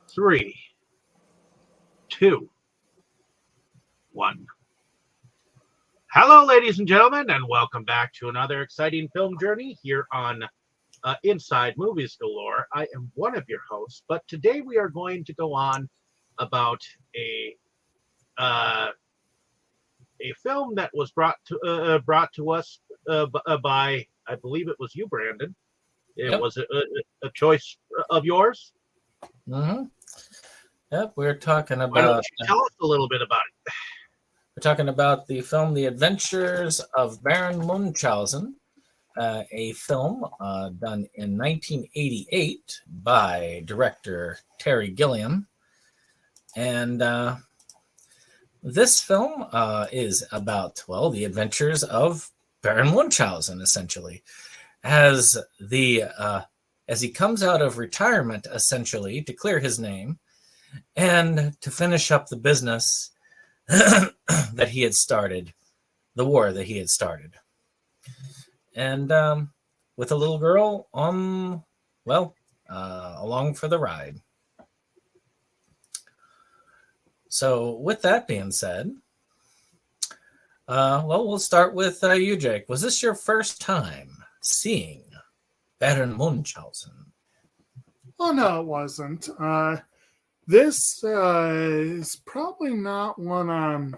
Three, two, one. Hello, ladies and gentlemen, and welcome back to another exciting film journey here on Inside Movies Galore. I am one of your hosts, but today we are going to go on about uh, a film that was brought to us by, I believe it was you, Brandon. It Yep. was a choice of yours. Mm-hmm. Yep, we're talking Why don't about you tell us a little bit about it? we're talking about the film "The Adventures of Baron Munchausen," a film done in 1988 by director Terry Gilliam, and this film is about the adventures of Baron Munchausen, essentially, as he comes out of retirement, essentially to clear his name and to finish up the business that he had started, the war that he had started. And with a little girl along for the ride. So with that being said, we'll start with you, Jake. Was this your first time seeing Baron Munchausen? Oh, no, it wasn't. This is probably not one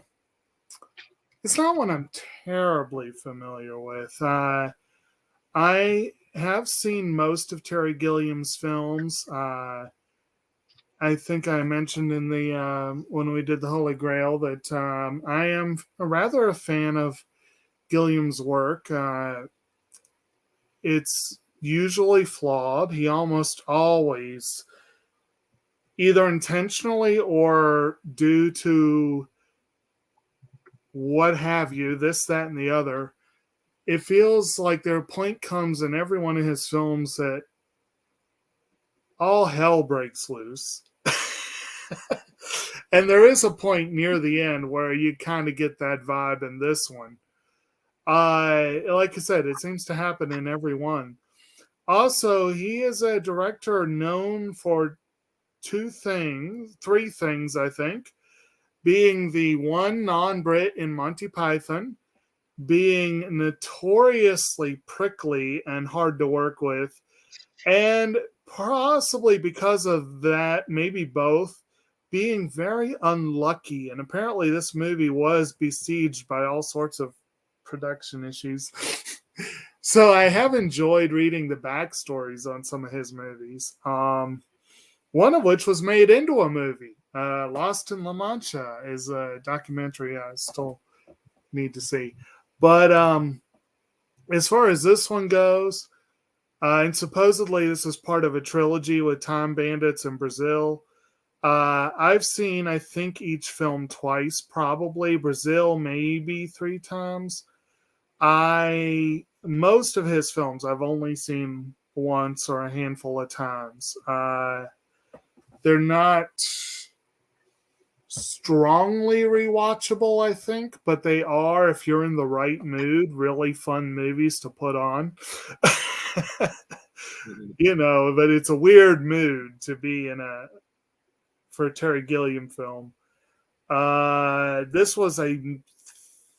it's not one I'm terribly familiar with. I have seen most of Terry Gilliam's films. I think I mentioned in the when we did the Holy Grail that I am rather a fan of Gilliam's work. It's usually flawed. He almost always, either intentionally or due to what have you, this, that, and the other, it feels like there a point comes in every one of his films that all hell breaks loose. And there is a point near the end where you kind of get that vibe in this one. Like I said, it seems to happen in every one. Also, he is a director known for three things, I think. Being the one non-Brit in Monty Python, being notoriously prickly and hard to work with, and possibly because of that, maybe both, being very unlucky. And apparently this movie was besieged by all sorts of production issues. So I have enjoyed reading the backstories on some of his movies. One of which was made into a movie. Lost in La Mancha is a documentary I still need to see. But as far as this one goes, and supposedly this is part of a trilogy with Time Bandits in Brazil. I've seen, I think, each film twice, probably. Brazil, maybe 3 times. Most of his films I've only seen once or a handful of times. They're not strongly rewatchable, I think, but they are, if you're in the right mood, really fun movies to put on. But it's a weird mood to be in for a Terry Gilliam film. This was, I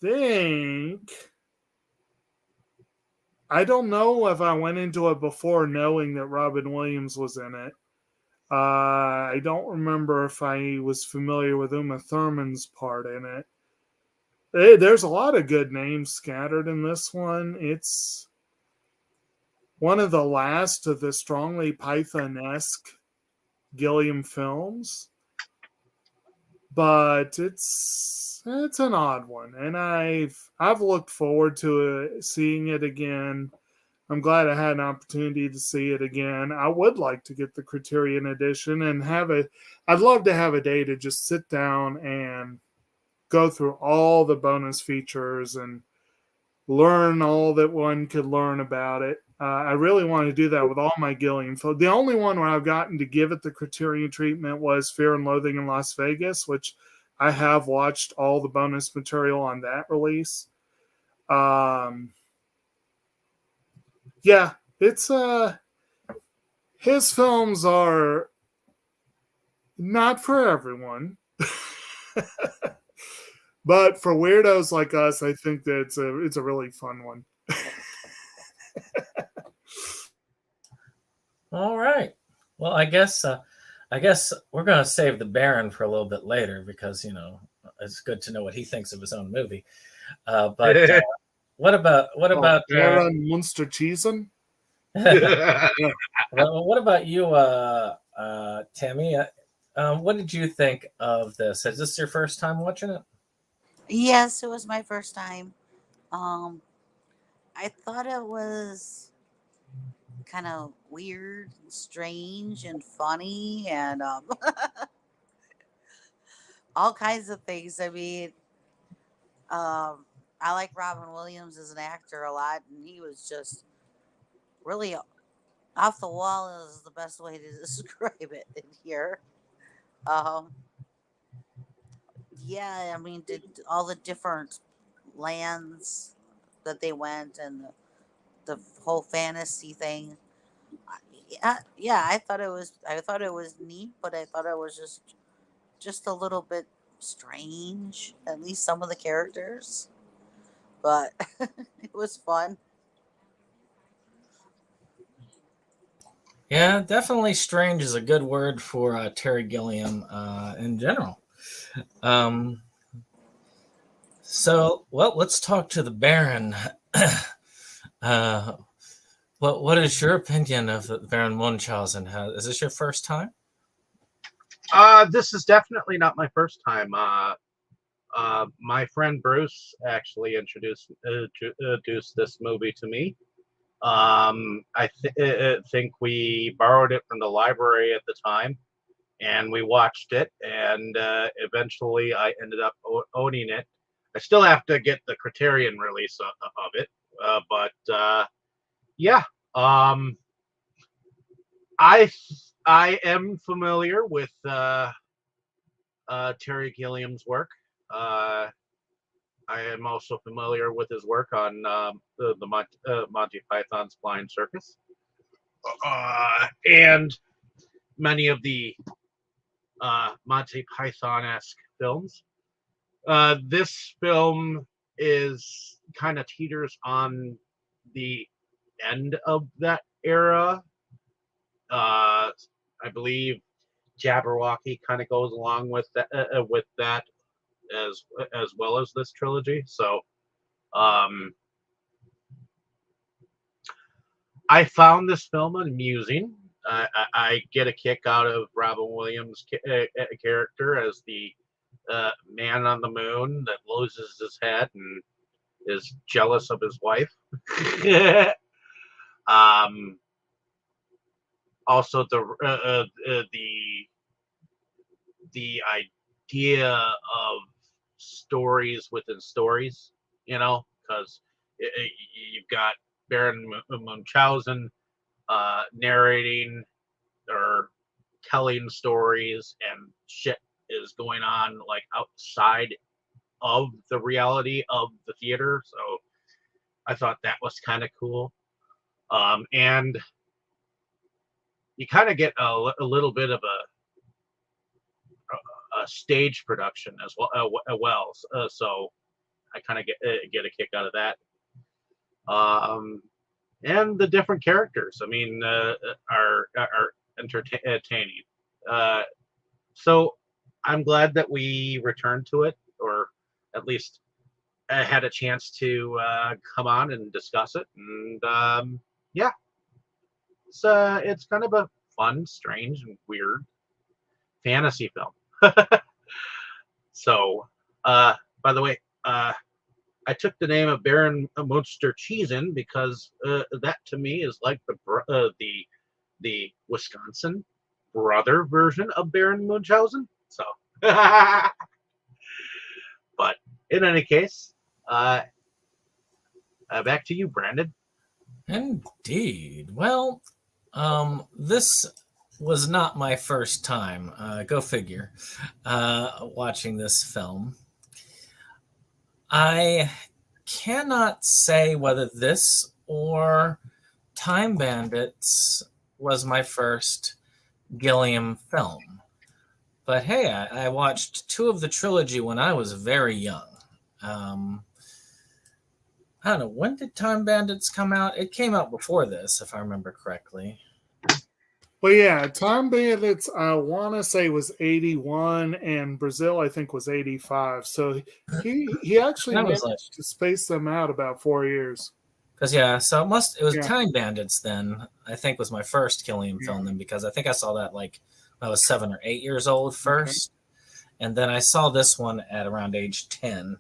think, I don't know if I went into it before knowing that Robin Williams was in it. I don't remember if I was familiar with Uma Thurman's part in it. There's a lot of good names scattered in this one. It's one of the last of the strongly Python-esque Gilliam films, but it's an odd one, and I've looked forward to seeing it again. I'm glad I had an opportunity to see it again. I would like to get the Criterion edition and I'd love to have a day to just sit down and go through all the bonus features and learn all that one could learn about it. I really want to do that with all my Gilliam films. The only one where I've gotten to give it the Criterion treatment was Fear and Loathing in Las Vegas, which I have watched all the bonus material on that release. Yeah, it's his films are Not for everyone. But for weirdos like us, I think that it's a really fun one. All right. Well, I guess we're going to save the Baron for a little bit later because it's good to know what he thinks of his own movie. But what about Baron Munchausen? Well, what about you, Tammy? What did you think of this? Is this your first time watching it? Yes, it was my first time. I thought it was kind of weird, and strange, and funny, and all kinds of things. I mean, I like Robin Williams as an actor a lot, and he was just really off the wall is the best way to describe it in here. Yeah, I mean, did all the different lands that they went and the whole fantasy thing. Yeah, I thought it was neat, but I thought it was just a little bit strange. At least some of the characters, but it was fun. Yeah, definitely strange is a good word for Terry Gilliam in general. So, well, let's talk to the Baron. What is your opinion of the Baron Munchausen? Is this your first time? This is definitely not my first time. My friend Bruce actually introduced this movie to me. I think we borrowed it from the library at the time, and we watched it, and eventually I ended up owning it. I still have to get the Criterion release of it, but yeah, I am familiar with Terry Gilliam's work. I am also familiar with his work on the Monty Python's Flying Circus, and many of the Monty Python-esque films. This film is kind of teeters on the end of that era. I believe Jabberwocky kind of goes along with that as well as this trilogy. So I found this film amusing. I get a kick out of Robin Williams' character as the man on the moon that loses his head and is jealous of his wife. Also, the idea of stories within stories, because you've got Baron Munchausen narrating or telling stories, and shit is going on like outside of the reality of the theater. So I thought that was kind of cool. And you kind of get a little bit of a stage production as well. So I kind of get a kick out of that. And the different characters, I mean, are entertaining. So I'm glad that we returned to it, or at least had a chance to come on and discuss it. And yeah, it's kind of a fun, strange, and weird fantasy film. So, by the way, I took the name of Baron Munchausen because that to me is like the Wisconsin brother version of Baron Munchausen. So, but in any case, back to you, Brandon. Indeed. Well, this was not my first time, go figure, watching this film. I cannot say whether this or Time Bandits was my first Gilliam film. But hey, I watched 2 of the trilogy when I was very young. I don't know, when did Time Bandits come out? It came out before this, if I remember correctly. Well, yeah, Time Bandits, I want to say was 81, and Brazil, I think, was 85. So he actually That was managed to space them out about 4 years. Because so it was Yeah. Time Bandits then. I think was my first Gilliam film then, because I think I saw that like when I was 7 or 8 years old first, and then I saw this one at around age 10.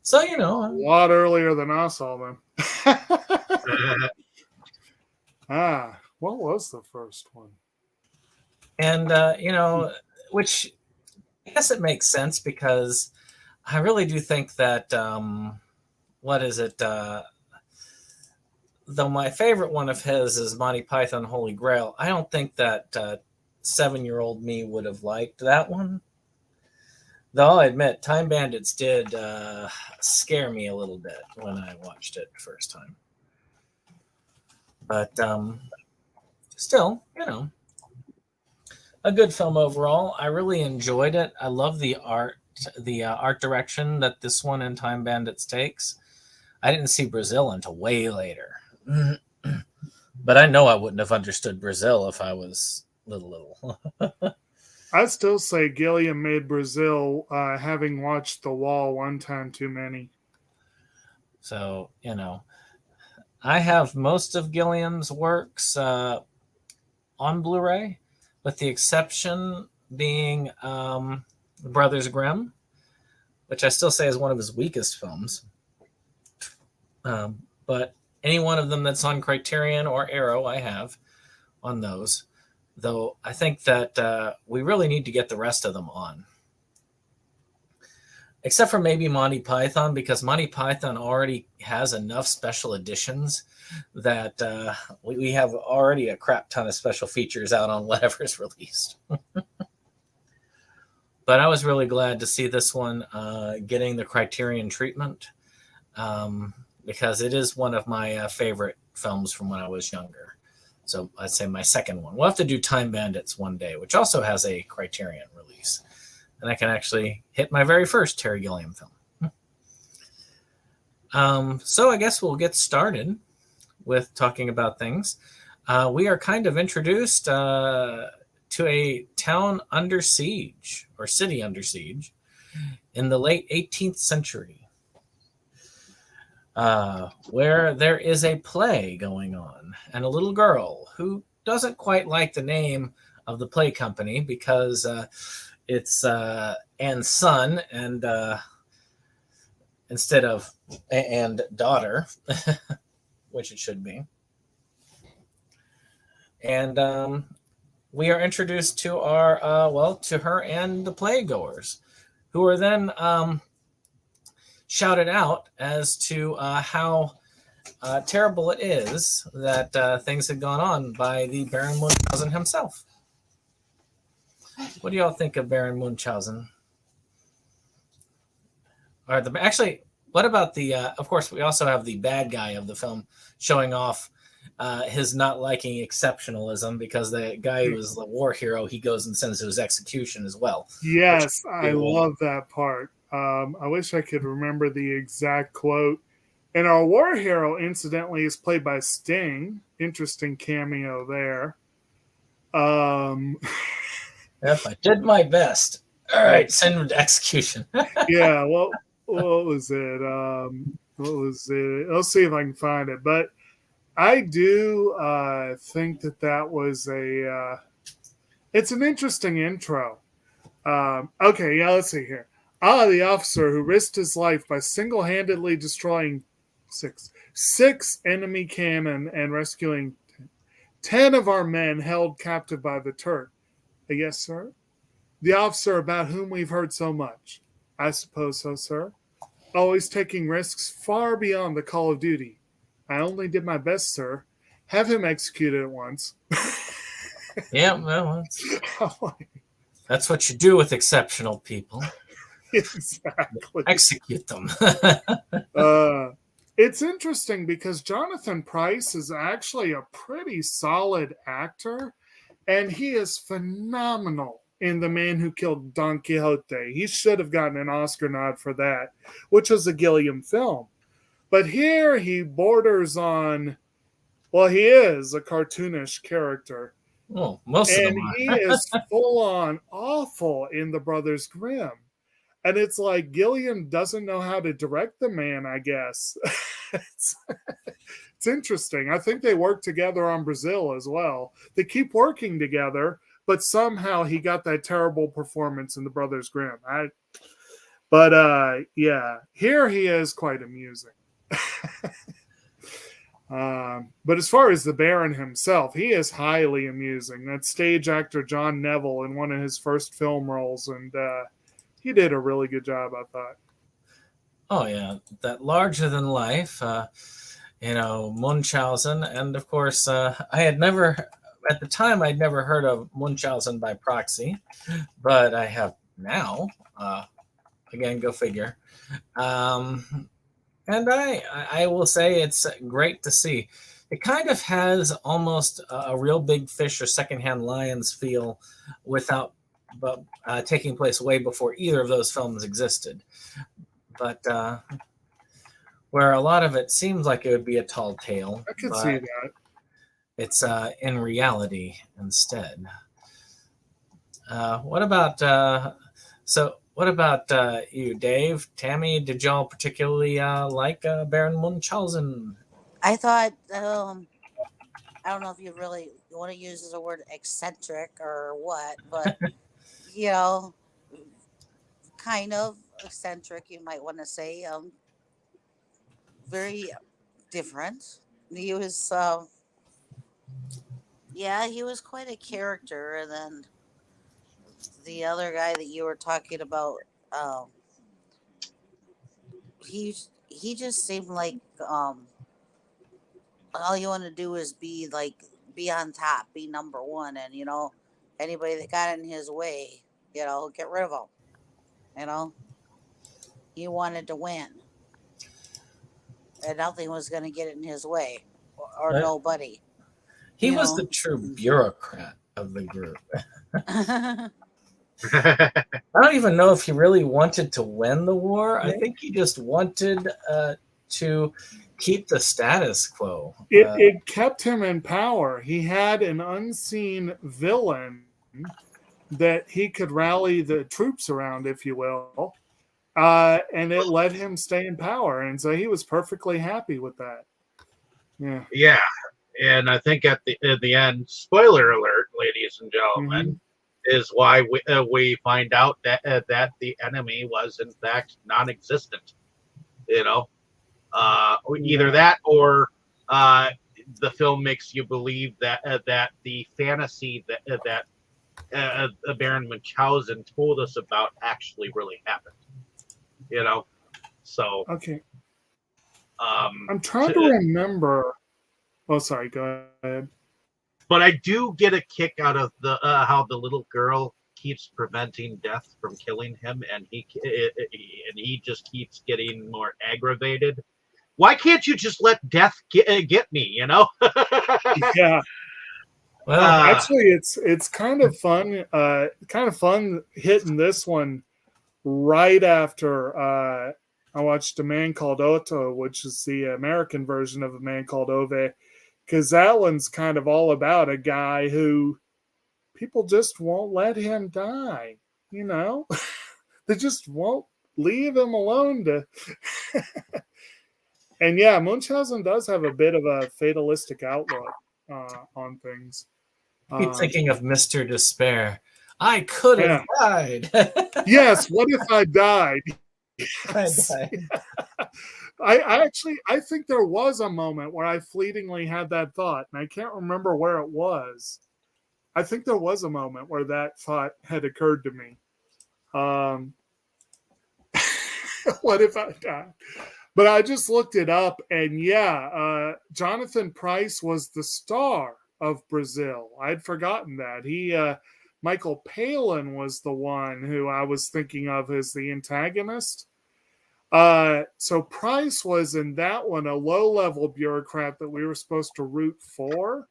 So A lot earlier than I saw them. What was the first one? And which I guess it makes sense, because I really do think that what is it? Though my favorite one of his is Monty Python Holy Grail, I don't think that 7-year-old me would have liked that one. Though I'll admit, Time Bandits did scare me a little bit when I watched it the first time. But still, a good film overall. I really enjoyed it. I love the art direction that this one in Time Bandits takes. I didn't see Brazil until way later. But I know I wouldn't have understood Brazil if I was little. I still say Gilliam made Brazil, having watched The Wall one time too many. So, I have most of Gilliam's works on Blu-ray, with the exception being Brothers Grimm, which I still say is one of his weakest films. But any one of them that's on Criterion or Arrow, I have on those. Though I think that we really need to get the rest of them on. Except for maybe Monty Python, because Monty Python already has enough special editions that we have already a crap ton of special features out on whatever's released. But I was really glad to see this one getting the Criterion treatment, because it is one of my favorite films from when I was younger. So I'd say my second one. We'll have to do Time Bandits one day, which also has a Criterion release. And I can actually hit my very first Terry Gilliam film. So I guess we'll get started with talking about things. We are kind of introduced to a town under siege, or city under siege, in the late 18th century. Where there is a play going on, and a little girl who doesn't quite like the name of the play company, because it's and son and instead of and daughter, which it should be. And we are introduced to to her and the playgoers, who are then shouted out as to how terrible it is that things had gone on by the Baron Munchausen himself. What do y'all think of Baron Munchausen? What about the? Of course, we also have the bad guy of the film showing off his not liking exceptionalism, because the guy who was the war hero, he goes and sends to his execution as well. Yes, I love that part. I wish I could remember the exact quote. And our war hero, incidentally, is played by Sting. Interesting cameo there. Yep, I did my best. All right, send him to execution. Yeah, well, what was it? I'll see if I can find it. But I do think that was it's an interesting intro. Okay, yeah, let's see here. The officer who risked his life by single-handedly destroying six enemy cannon and rescuing 10 of our men held captive by the Turk. Yes, sir? The officer about whom we've heard so much. I suppose so, sir. Always taking risks far beyond the call of duty. I only did my best, sir. Have him executed at once. Yeah, well, that's what you do with exceptional people. Exactly. Execute them. It's interesting because Jonathan Pryce is actually a pretty solid actor. And he is phenomenal in The Man Who Killed Don Quixote. He should have gotten an Oscar nod for that, which was a Gilliam film. But here he borders on, well, he is a cartoonish character. Well, most of And them are. he is full on awful in The Brothers Grimm. And it's like Gilliam doesn't know how to direct the man, I guess. it's interesting. I think they work together on Brazil as well. They keep working together, but somehow he got that terrible performance in The Brothers Grimm. Yeah, here he is quite amusing. But as far as the Baron himself, he is highly amusing. That stage actor John Neville in one of his first film roles, and he did a really good job, I thought. Oh yeah, that larger than life, Munchausen, and of course, I had never, at the time, I'd never heard of Munchausen by proxy, but I have now. Again, go figure. And I will say it's great to see. It kind of has almost a real big fish or secondhand lions feel without taking place way before either of those films existed. But where a lot of it seems like it would be a tall tale. I could see that. It's in reality instead. What about you, Dave? Tammy, did y'all particularly like Baron Munchausen? I thought, I don't know if you really want to use the word eccentric or what, but, kind of eccentric, you might want to say. Very different. He was, he was quite a character. And then the other guy that you were talking about, he just seemed like all you want to do is be on top, be number one, and anybody that got in his way, get rid of him. He wanted to win, and nothing was going to get in his way, or nobody. He was the true bureaucrat of the group. I don't even know if he really wanted to win the war. I think he just wanted to keep the status quo. It kept him in power. He had an unseen villain that he could rally the troops around, if you will, and it let him stay in power. And so he was perfectly happy with that. Yeah. Yeah. And I think at the end, spoiler alert, ladies and gentlemen, is why we find out that the enemy was in fact non-existent. Either that or the film makes you believe that the fantasy that Baron Munchausen told us about actually really happened. So okay. I'm trying to remember. Oh, sorry. Go ahead. But I do get a kick out of the how the little girl keeps preventing death from killing him, and he just keeps getting more aggravated. Why can't you just let death get me? Yeah. Well, actually, it's kind of fun. Kind of fun hitting this one right after I watched A Man Called Otto, which is the American version of A Man Called Ove. Because that one's kind of all about a guy who people just won't let him die. They just won't leave him alone to. And yeah, Munchausen does have a bit of a fatalistic outlook on things. Keep thinking of Mr. Despair. I could have died. Yes, what if I died? Yes. I think there was a moment where I fleetingly had that thought, and I can't remember where it was. I think there was a moment where that thought had occurred to me. What if I died? But I just looked it up, and Jonathan Pryce was the star of Brazil. I'd forgotten that. Michael Palin was the one who I was thinking of as the antagonist. So Pryce was in that one a low-level bureaucrat that we were supposed to root for.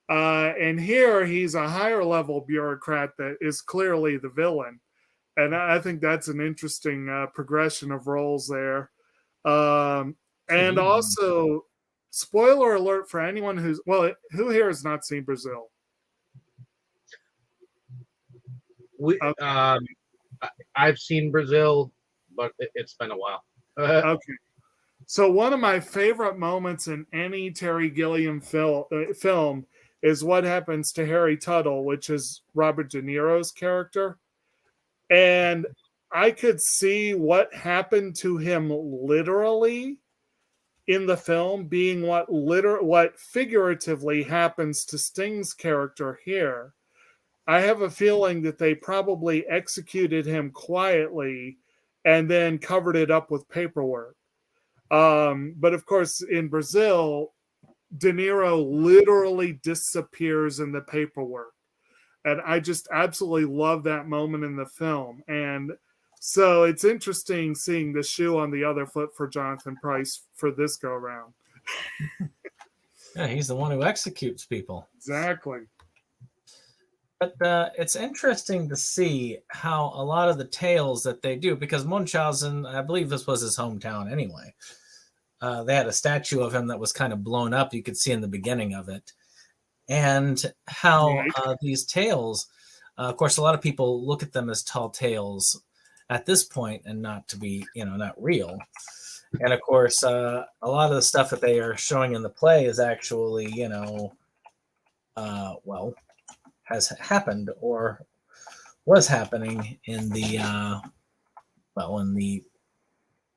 And here he's a higher level bureaucrat that is clearly the villain. And I think that's an interesting progression of roles there. And also, spoiler alert for anyone who here has not seen Brazil? I've seen Brazil, but it's been a while. Okay. So one of my favorite moments in any Terry Gilliam film is what happens to Harry Tuttle, which is Robert De Niro's character. And I could see what happened to him literally in the film being what figuratively happens to Sting's character here. I have a feeling that they probably executed him quietly and then covered it up with paperwork. But of course, in Brazil, De Niro literally disappears in the paperwork. And I just absolutely love that moment in the film. And so it's interesting seeing the shoe on the other foot for Jonathan Pryce for this go round. Yeah, he's the one who executes people. Exactly. But it's interesting to see how a lot of the tales that they do, because Munchausen, I believe this was his hometown anyway. They had a statue of him that was kind of blown up. You could see in the beginning of it. And how these tales, of course, a lot of people look at them as tall tales at this point and not to be, not real. And of course, a lot of the stuff that they are showing in the play is actually, has happened or was happening in the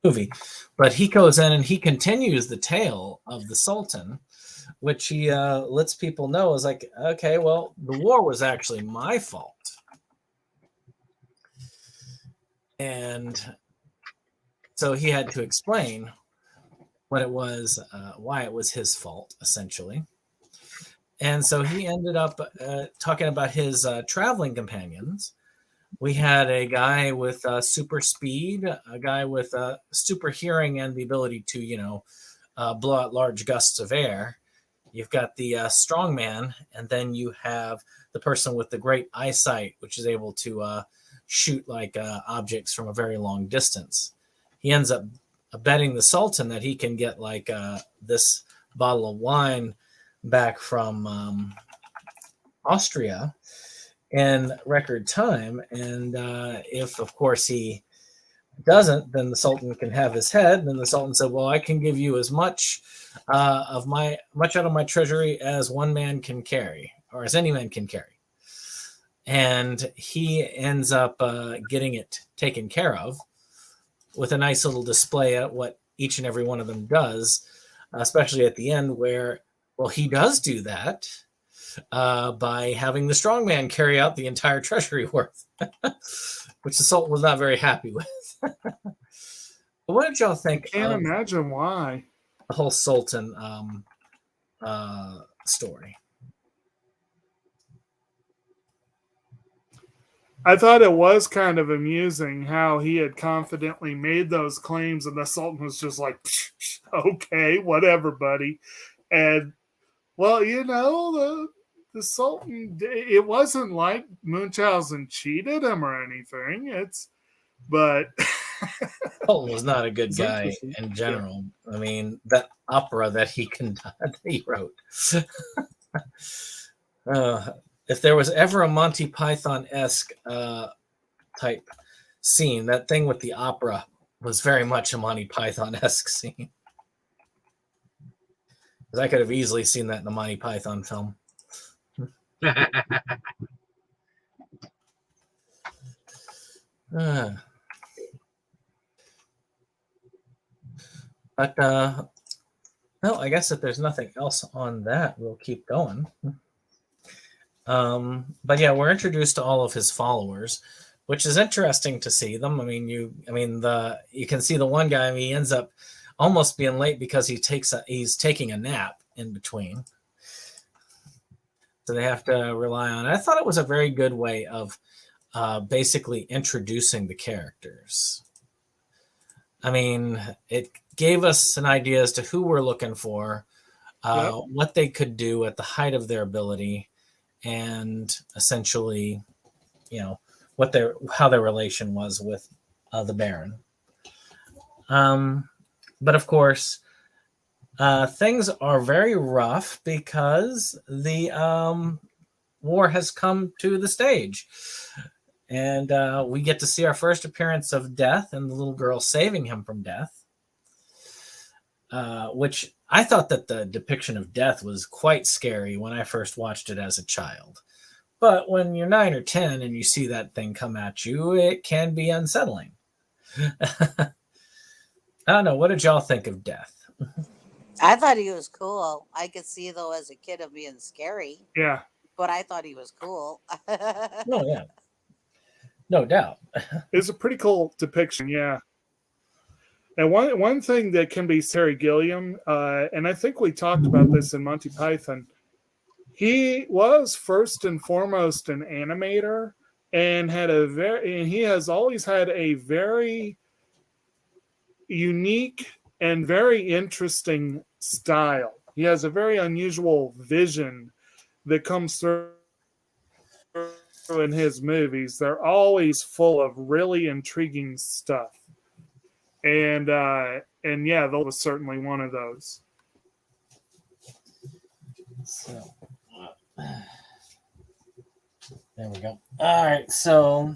movie. But he goes in and he continues the tale of the Sultan, which he lets people know is like, okay, well, the war was actually my fault. And so he had to explain what it was, why it was his fault, essentially. And so he ended up talking about his traveling companions. We had a guy with super speed, a guy with super hearing and the ability to, blow out large gusts of air. You've got the strong man, and then you have the person with the great eyesight, which is able to shoot like objects from a very long distance. He ends up betting the Sultan that he can get like this bottle of wine back from Austria in record time. And if, of course, he doesn't, then the Sultan can have his head. And the Sultan said, well, I can give you as much out of my treasury as one man can carry, or as any man can carry. And he ends up getting it taken care of with a nice little display at what each and every one of them does, especially at the end where, well, he does do that by having the strong man carry out the entire treasury worth, which the Sultan was not very happy with. But what did y'all think? I can't imagine why. The whole Sultan story. I thought it was kind of amusing how he had confidently made those claims and the Sultan was just like, okay, whatever, buddy. And, well, the Sultan, it wasn't like Munchausen cheated him or anything. But Sultan was not a good guy in general. Yeah. I mean, that opera that he wrote. If there was ever a Monty Python-esque type scene, that thing with the opera was very much a Monty Python-esque scene. Because I could have easily seen that in a Monty Python film. But no, I guess if there's nothing else on that, we'll keep going. But yeah, we're introduced to all of his followers, which is interesting to see them. I mean, you can see the one guy. I mean, he ends up almost being late because he's taking a nap in between, so they have to rely on it. I thought it was a very good way of basically introducing the characters. I mean, it gave us an idea as to who we're looking for, what they could do at the height of their ability, and essentially, how their relation was with the Baron. But of course, things are very rough because the war has come to the stage. And we get to see our first appearance of Death and the little girl saving him from death, which I thought that the depiction of death was quite scary when I first watched it as a child. But when you're 9 or 10 and you see that thing come at you, it can be unsettling. I don't know. What did y'all think of Death? I thought he was cool. I could see, though, as a kid, him being scary. Yeah. But I thought he was cool. Oh, yeah. No doubt. It's a pretty cool depiction, yeah. And one thing that can be Terry Gilliam, and I think we talked about this in Monty Python, he was first and foremost an animator, and he has always had a very unique and very interesting style. He has a very unusual vision that comes through in his movies. They're always full of really intriguing stuff. And yeah, that was certainly one of those. So there we go. All right. So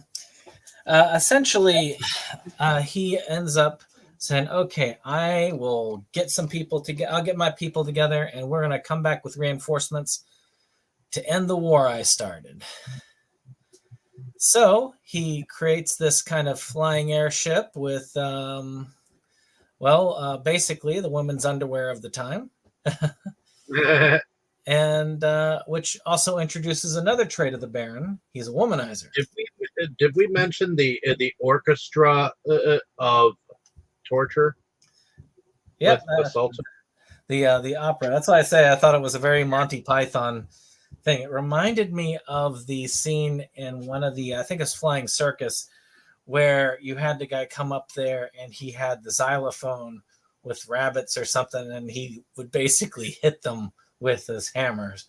essentially, he ends up saying, okay, I will get some people together. I'll get my people together, and we're going to come back with reinforcements to end the war I started. So he creates this kind of flying airship with, basically the women's underwear of the time. And which also introduces another trait of the Baron. He's a womanizer. Did we mention the orchestra of torture? Yeah, the opera. That's why I say I thought it was a very Monty Python thing. It reminded me of the scene in one of the, I think it's Flying Circus, where you had the guy come up there and he had the xylophone with rabbits or something, and he would basically hit them with his hammers.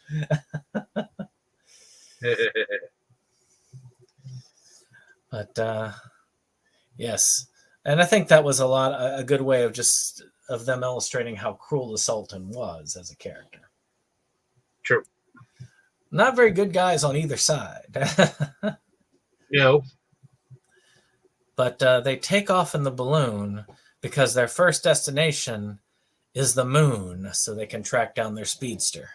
But yes, and I think that was a good way of them illustrating how cruel the Sultan was as a character. True. Not very good guys on either side. No. But they take off in the balloon because their first destination is the moon, so they can track down their speedster.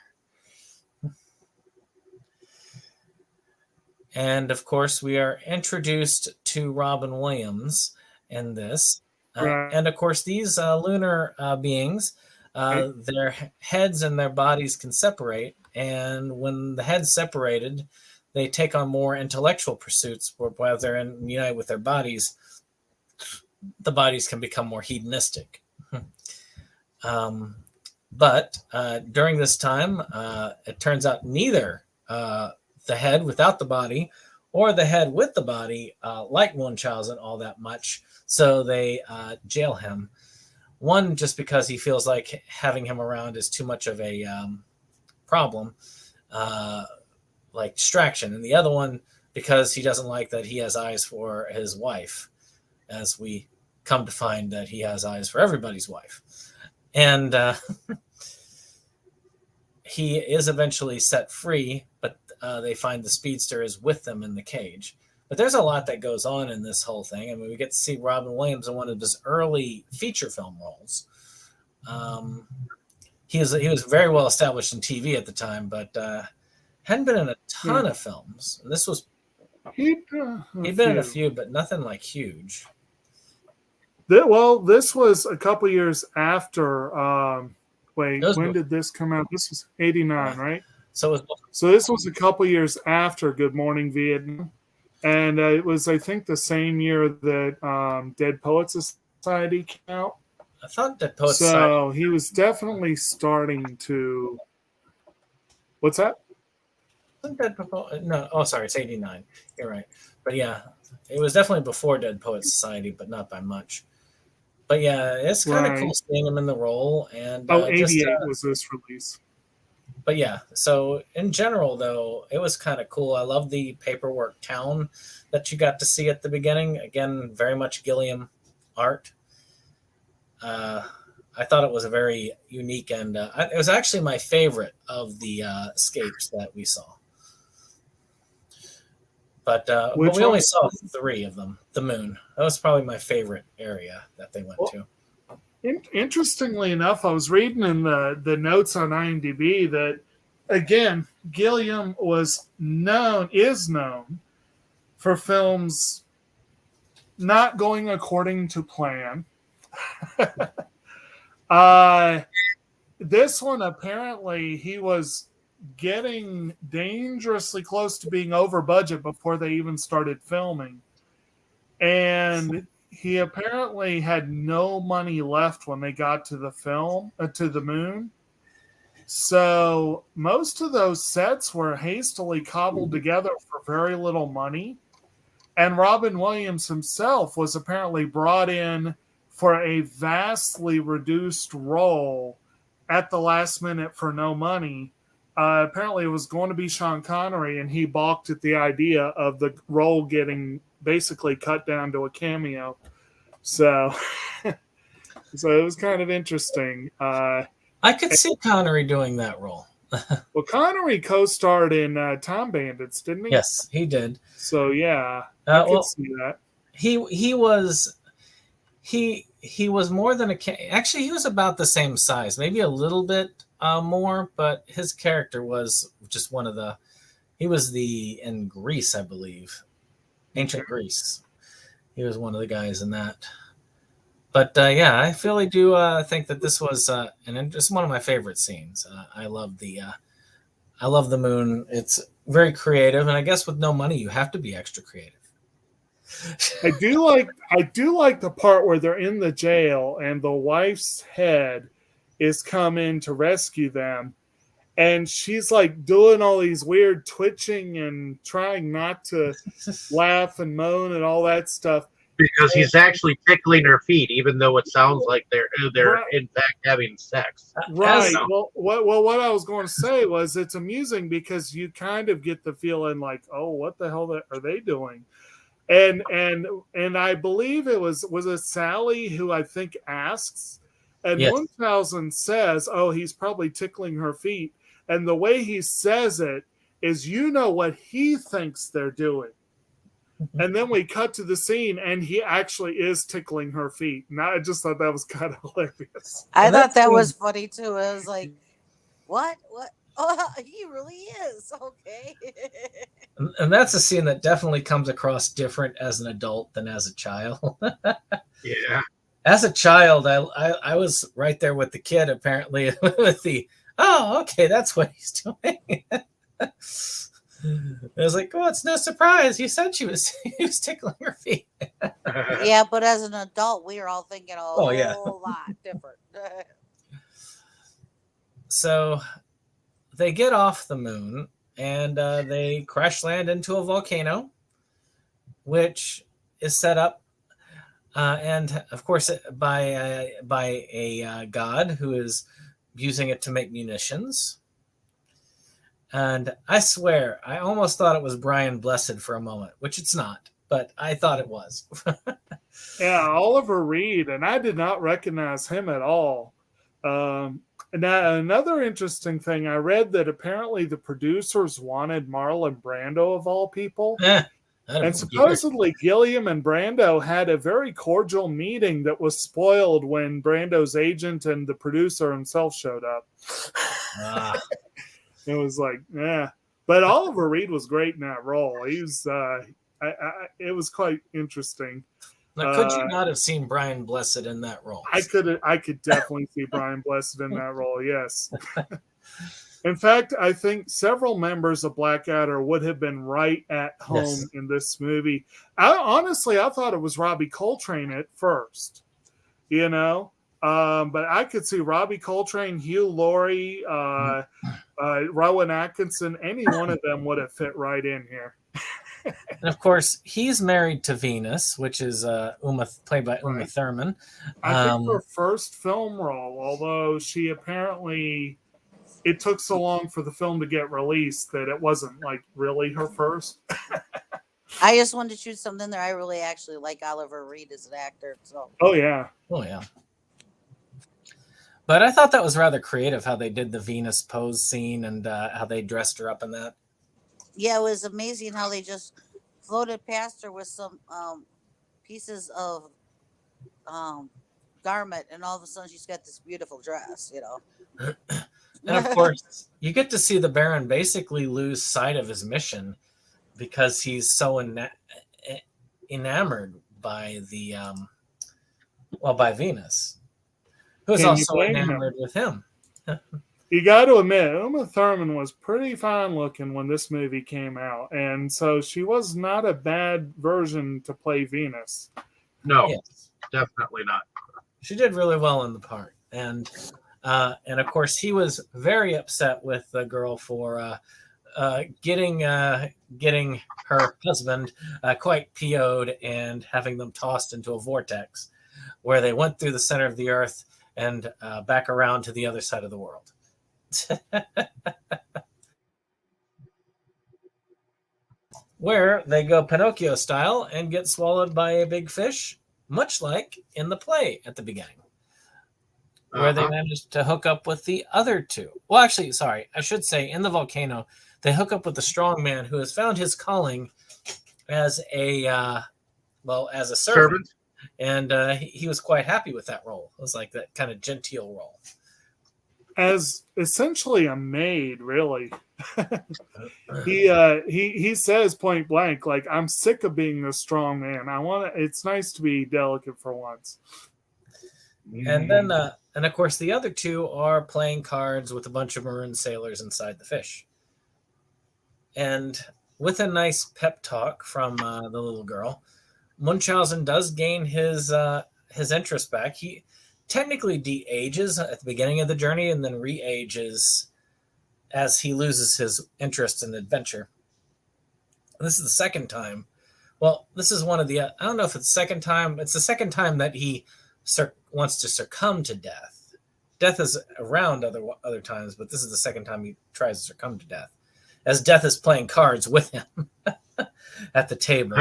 And of course, we are introduced to Robin Williams in this. And of course, these lunar beings, their heads and their bodies can separate. And when the head's separated, they take on more intellectual pursuits. While they're united with their bodies, the bodies can become more hedonistic. But during this time, it turns out neither the head without the body or the head with the body like Munchausen all that much. So they jail him. One, just because he feels like having him around is too much of a problem, like distraction. And the other one, because he doesn't like that he has eyes for his wife, as we come to find that he has eyes for everybody's wife. And he is eventually set free, but they find the speedster is with them in the cage. But there's a lot that goes on in this whole thing. I mean, we get to see Robin Williams in one of his early feature film roles. He was very well established in TV at the time, but hadn't been in a ton of films. And this was he'd been in a few, but nothing like huge. This was a couple years after. When did this come out? This was 89, right? So this was a couple years after Good Morning Vietnam. And it was, I think, the same year that Dead Poets Society came out. I thought Dead Poets Society. So he was definitely starting to. What's that? No, oh, sorry, it's 89. You're right. But yeah, it was definitely before Dead Poets Society, but not by much. But yeah, it's kind of Right. cool seeing him in the role. And Oh, just 88 was this release. but yeah, so in general, though, it was kind of cool. I love the paperwork town that you got to see at the beginning. Again, very much Gilliam art. I thought it was a very unique, and it was actually my favorite of the escapes that we saw. But we only saw 3 of them. The moon. That was probably my favorite area that they went to. Interestingly enough, I was reading in the notes on IMDb that, again, Gilliam is known for films not going according to plan. This one, apparently, he was getting dangerously close to being over budget before they even started filming. And he apparently had no money left when they got to the to the moon. So most of those sets were hastily cobbled together for very little money. And Robin Williams himself was apparently brought in for a vastly reduced role at the last minute for no money. Apparently it was going to be Sean Connery, and he balked at the idea of the role getting basically cut down to a cameo. So, so it was kind of interesting. I could see Connery doing that role. Well, Connery co-starred in Time Bandits, didn't he? Yes, he did. So yeah, I could see that. He was more than actually he was about the same size, maybe a little bit more, but his character was just one of the. He was in Greece, I believe, ancient Greece. He was one of the guys in that. But yeah, I really do think that this was and it's one of my favorite scenes. I love the moon. It's very creative, and I guess with no money, you have to be extra creative. I do like the part where they're in the jail and the wife's head is come in to rescue them, and she's like doing all these weird twitching and trying not to laugh and moan and all that stuff. Because he's actually tickling her feet, even though it sounds like they're Right. in fact having sex. Right. Well, what I was going to say was it's amusing because you kind of get the feeling like, oh, what the hell are they doing? And I believe it was it Sally who I think asks, and Yes. Munchausen says, oh, he's probably tickling her feet. And the way he says it is, you know what he thinks they're doing. And then we cut to the scene, and he actually is tickling her feet. And I just thought that was kind of hilarious. I thought that was funny too. I was like, what? Oh, he really is. Okay. And that's a scene that definitely comes across different as an adult than as a child. Yeah. As a child, I was right there with the kid, apparently, with the, oh, okay, that's what he's doing. I was like, oh, it's no surprise. He said he was tickling her feet. Yeah, but as an adult, we are all thinking a whole lot different. So they get off the moon and they crash land into a volcano, which is set up, and of course by a god who is using it to make munitions. And I swear, I almost thought it was Brian Blessed for a moment, which it's not, but I thought it was. Yeah, Oliver Reed, and I did not recognize him at all. Now, another interesting thing, I read that apparently the producers wanted Marlon Brando of all people. And supposedly Gilliam and Brando had a very cordial meeting that was spoiled when Brando's agent and the producer himself showed up. It was like, yeah. But Oliver Reed was great in that role. He was, it was quite interesting. Now, could you not have seen Brian Blessed in that role? I could definitely see Brian Blessed in that role, yes. In fact, I think several members of Blackadder would have been right at home in this movie. I thought it was Robbie Coltrane at first, you know? But I could see Robbie Coltrane, Hugh Laurie, Rowan Atkinson, any one of them would have fit right in here. And of course, he's married to Venus, which is played by Uma Right. Thurman. I think her first film role, although she apparently, it took so long for the film to get released that it wasn't like really her first. I just wanted to shoot something there. I really actually like Oliver Reed as an actor. So Oh yeah. Oh yeah. But I thought that was rather creative how they did the Venus pose scene and how they dressed her up in that. yeah, it was amazing how they just floated past her with some pieces of garment, and all of a sudden she's got this beautiful dress. And of course, you get to see the Baron basically lose sight of his mission because he's so enamored by the by Venus, who's Can you also blame him? enamored with him. You got to admit, Uma Thurman was pretty fine looking when this movie came out, and so she was not a bad version to play Venus. No, Yes. definitely not. She did really well in the part, and of course he was very upset with the girl for getting her husband quite PO'd and having them tossed into a vortex, where they went through the center of the earth and back around to the other side of the world. Where they go Pinocchio style and get swallowed by a big fish, much like in the play at the beginning, where they managed to hook up with the other two. Well, actually, sorry, I should say in the volcano, they hook up with the strong man who has found his calling as a servant. And he was quite happy with that role. It was like that kind of genteel role. As essentially a maid, really. He says point blank, like, I'm sick of being the strong man. It's nice to be delicate for once. And then and of course the other two are playing cards with a bunch of maroon sailors inside the fish. And with a nice pep talk from the little girl, Munchausen does gain his interest back. He technically de-ages at the beginning of the journey and then re-ages as he loses his interest in adventure. This is the second time. Well, this is one of the, I don't know if it's the second time. It's the second time that he wants to succumb to death. Death is around other times, but this is the second time he tries to succumb to death, as death is playing cards with him at the table.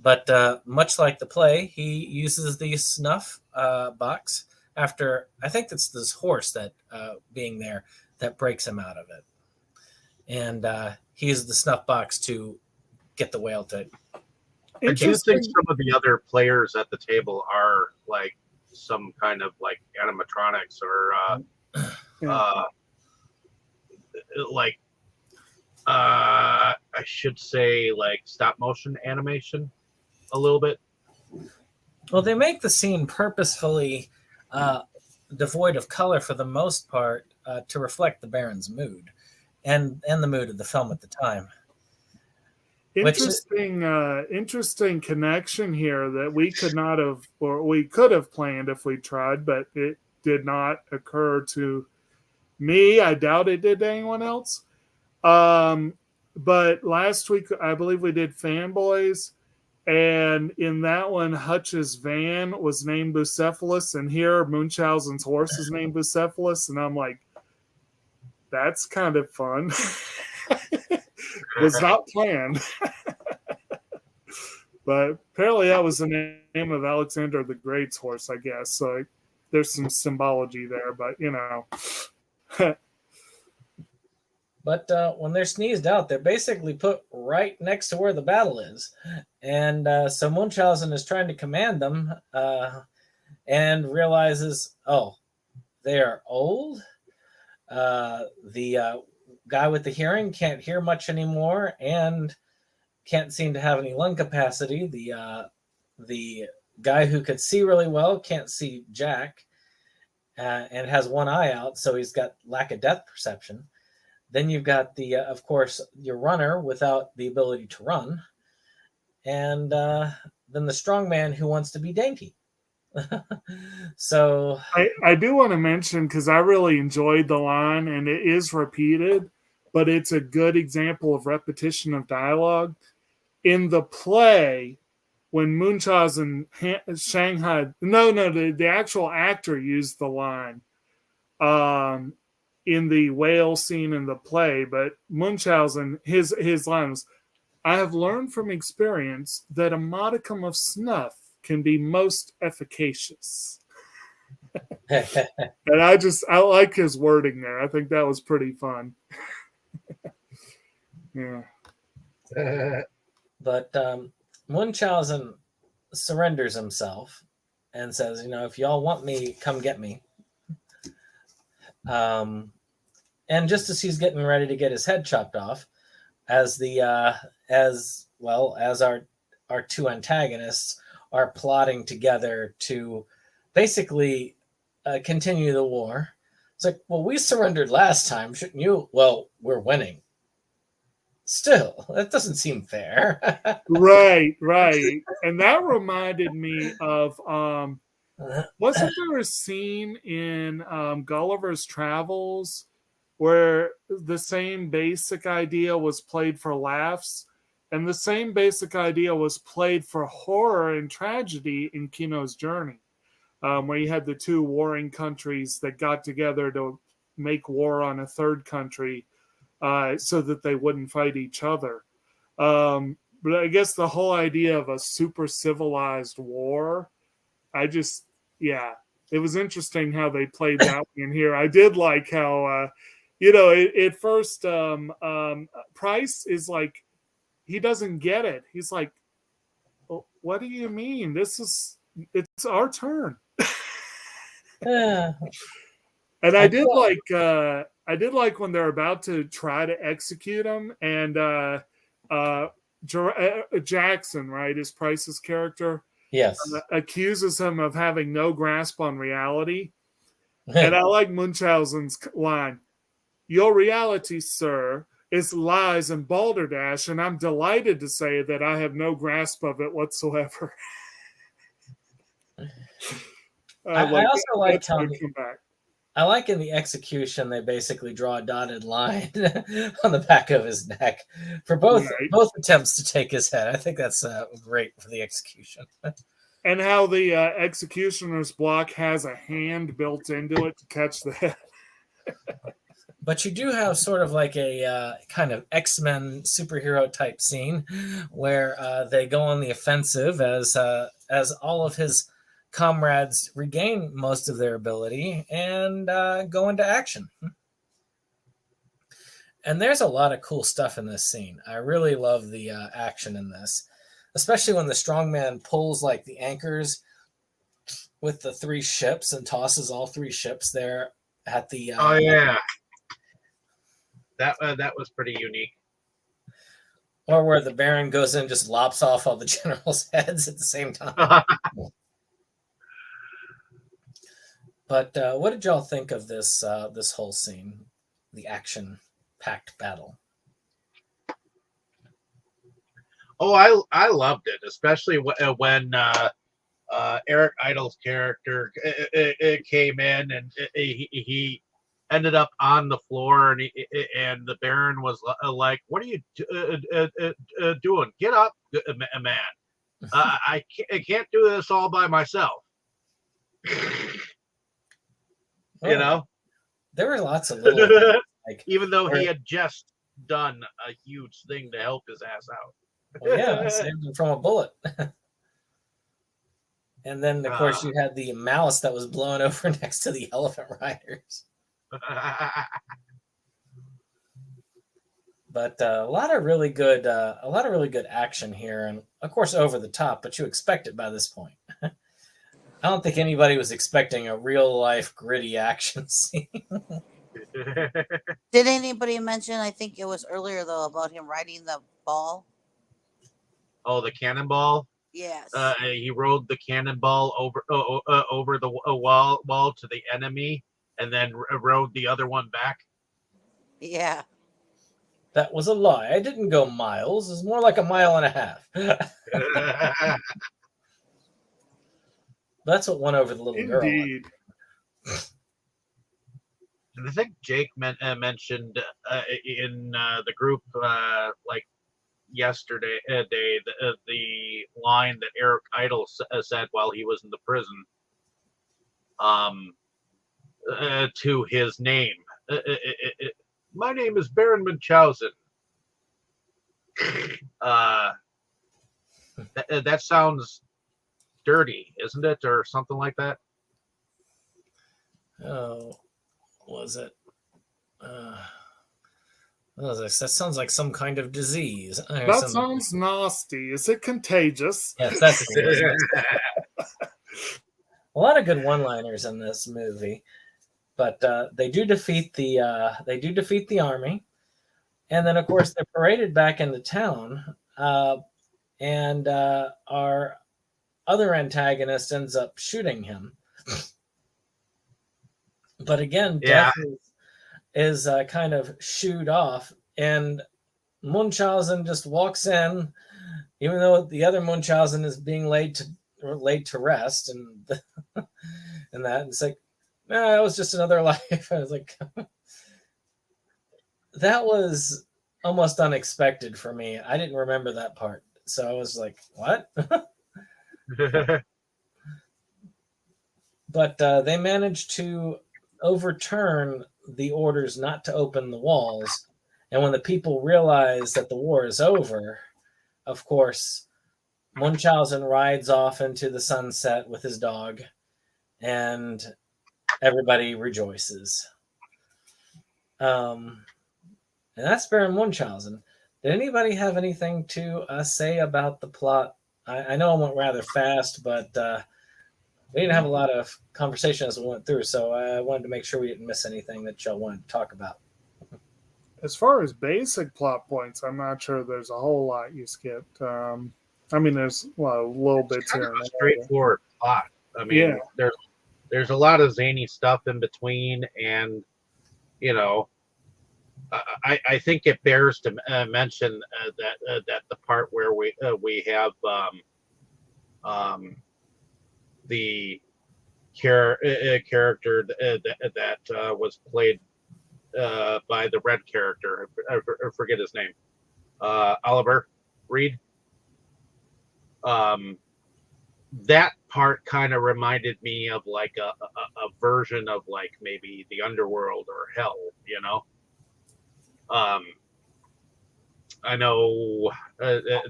But much like the play, he uses the snuff box after, I think it's this horse that being there that breaks him out of it. And he uses the snuff box to get the whale to... I do think some of the other players at the table are like some kind of like animatronics or I should say like stop motion animation a little bit. Well, they make the scene purposefully devoid of color for the most part to reflect the Baron's mood and the mood of the film at the time. Interesting connection here that we could not have, or we could have planned if we tried, but it did not occur to me. I doubt it did to anyone else. But last week, I believe we did Fanboys, and in that one, Hutch's van was named Bucephalus, and here Munchausen's horse is named Bucephalus, and I'm like, that's kind of fun. Was not planned. But apparently that was the name of Alexander the Great's horse, I guess. So there's some symbology there, but you know. But when they're sneezed out, they're basically put right next to where the battle is. And so Munchausen is trying to command them and realizes, oh, they are old. The guy with the hearing can't hear much anymore and can't seem to have any lung capacity. The guy who could see really well can't see jack and has one eye out, so he's got lack of depth perception. Then you've got of course, your runner without the ability to run, and then the strong man who wants to be dainty. So I do want to mention, because I really enjoyed the line, and it is repeated but it's a good example of repetition of dialogue. In the play, when Munchausen Shanghai, the actual actor used the line in the whale scene in the play, but Munchausen, his line was, "I have learned from experience that a modicum of snuff can be most efficacious." And I like his wording there. I think that was pretty fun. Yeah. But Munchausen surrenders himself and says, if y'all want me, come get me. And just as he's getting ready to get his head chopped off, as our two antagonists are plotting together to basically continue the war. It's like, well, we surrendered last time, shouldn't you? Well, we're winning. Still, that doesn't seem fair. Right. And that reminded me of wasn't there a scene in Gulliver's Travels where the same basic idea was played for laughs, and the same basic idea was played for horror and tragedy in Kino's Journey, where you had the two warring countries that got together to make war on a third country so that they wouldn't fight each other. But I guess the whole idea of a super civilized war, it was interesting how they played that in here. I did like how, at first, Price is like, he doesn't get it. He's like, well, what do you mean? It's our turn. Yeah. And I did like when they're about to try to execute him, and Jackson, right, is Price's character, Yes, accuses him of having no grasp on reality. And I like Munchausen's line, "Your reality, sir, is lies and balderdash, and I'm delighted to say that I have no grasp of it whatsoever." I also like how I like in the execution they basically draw a dotted line on the back of his neck for both attempts to take his head. I think that's great for the execution. And how the executioner's block has a hand built into it to catch the head. But you do have sort of like a kind of X-Men superhero type scene where they go on the offensive as all of his comrades regain most of their ability and go into action. And there's a lot of cool stuff in this scene. I really love the action in this, especially when the strongman pulls like the anchors with the three ships and tosses all three ships there at the. Oh yeah, that was pretty unique. Or where the Baron goes in and just lops off all the generals' heads at the same time. But what did y'all think of this this whole scene, the action-packed battle? Oh, I loved it, especially when Eric Idle's character came in and he ended up on the floor, and the Baron was like, "What are you doing? Get up, man! I can't do this all by myself." You know, there were lots of little, like, even though he had just done a huge thing to help his ass out. Well, yeah, saved him from a bullet. And then, of course, you had the malice that was blown over next to the elephant riders. But a lot of really good action here, and of course over the top. But you expect it by this point. I don't think anybody was expecting a real life gritty action scene. Did anybody mention? I think it was earlier though about him riding the ball. Oh, the cannonball. Yes. He rode the cannonball over the wall to the enemy, and then rode the other one back. Yeah. That was a lie. I didn't go miles. It's more like a mile and a half. That's what won over the little girl. Indeed. And I think Jake mentioned in the group like yesterday the line that Eric Idle said while he was in the prison to his name. My name is Baron Munchausen. That sounds dirty, isn't it, or something like that? Oh, was it? That sounds like some kind of disease. That sounds nasty. Is it contagious? Yes, that's it. A lot of good one-liners in this movie, but they do defeat the army, and then of course they're paraded back into town, and our other antagonist ends up shooting him. But again, death is kind of shooed off, and Munchausen just walks in, even though the other Munchausen is being laid to rest, and and that. And it's like, no, that was just another life. I was like, that was almost unexpected for me. I didn't remember that part, so I was like, what? But they managed to overturn the orders not to open the walls. And when the people realize that the war is over, of course, Munchausen rides off into the sunset with his dog, and everybody rejoices. And that's Baron Munchausen. Did anybody have anything to say about the plot? I know I went rather fast, but we didn't have a lot of conversation as we went through, so I wanted to make sure we didn't miss anything that y'all wanted to talk about. As far as basic plot points, I'm not sure there's a whole lot you skipped. I mean, there's a little bits kind here. of a straightforward plot. I mean, there's a lot of zany stuff in between, and you know, I think it bears to mention that the part where we have the character that was played by the red character. I forget his name. Oliver Reed. That part kind of reminded me of like a version of like maybe the underworld or hell, you know. I know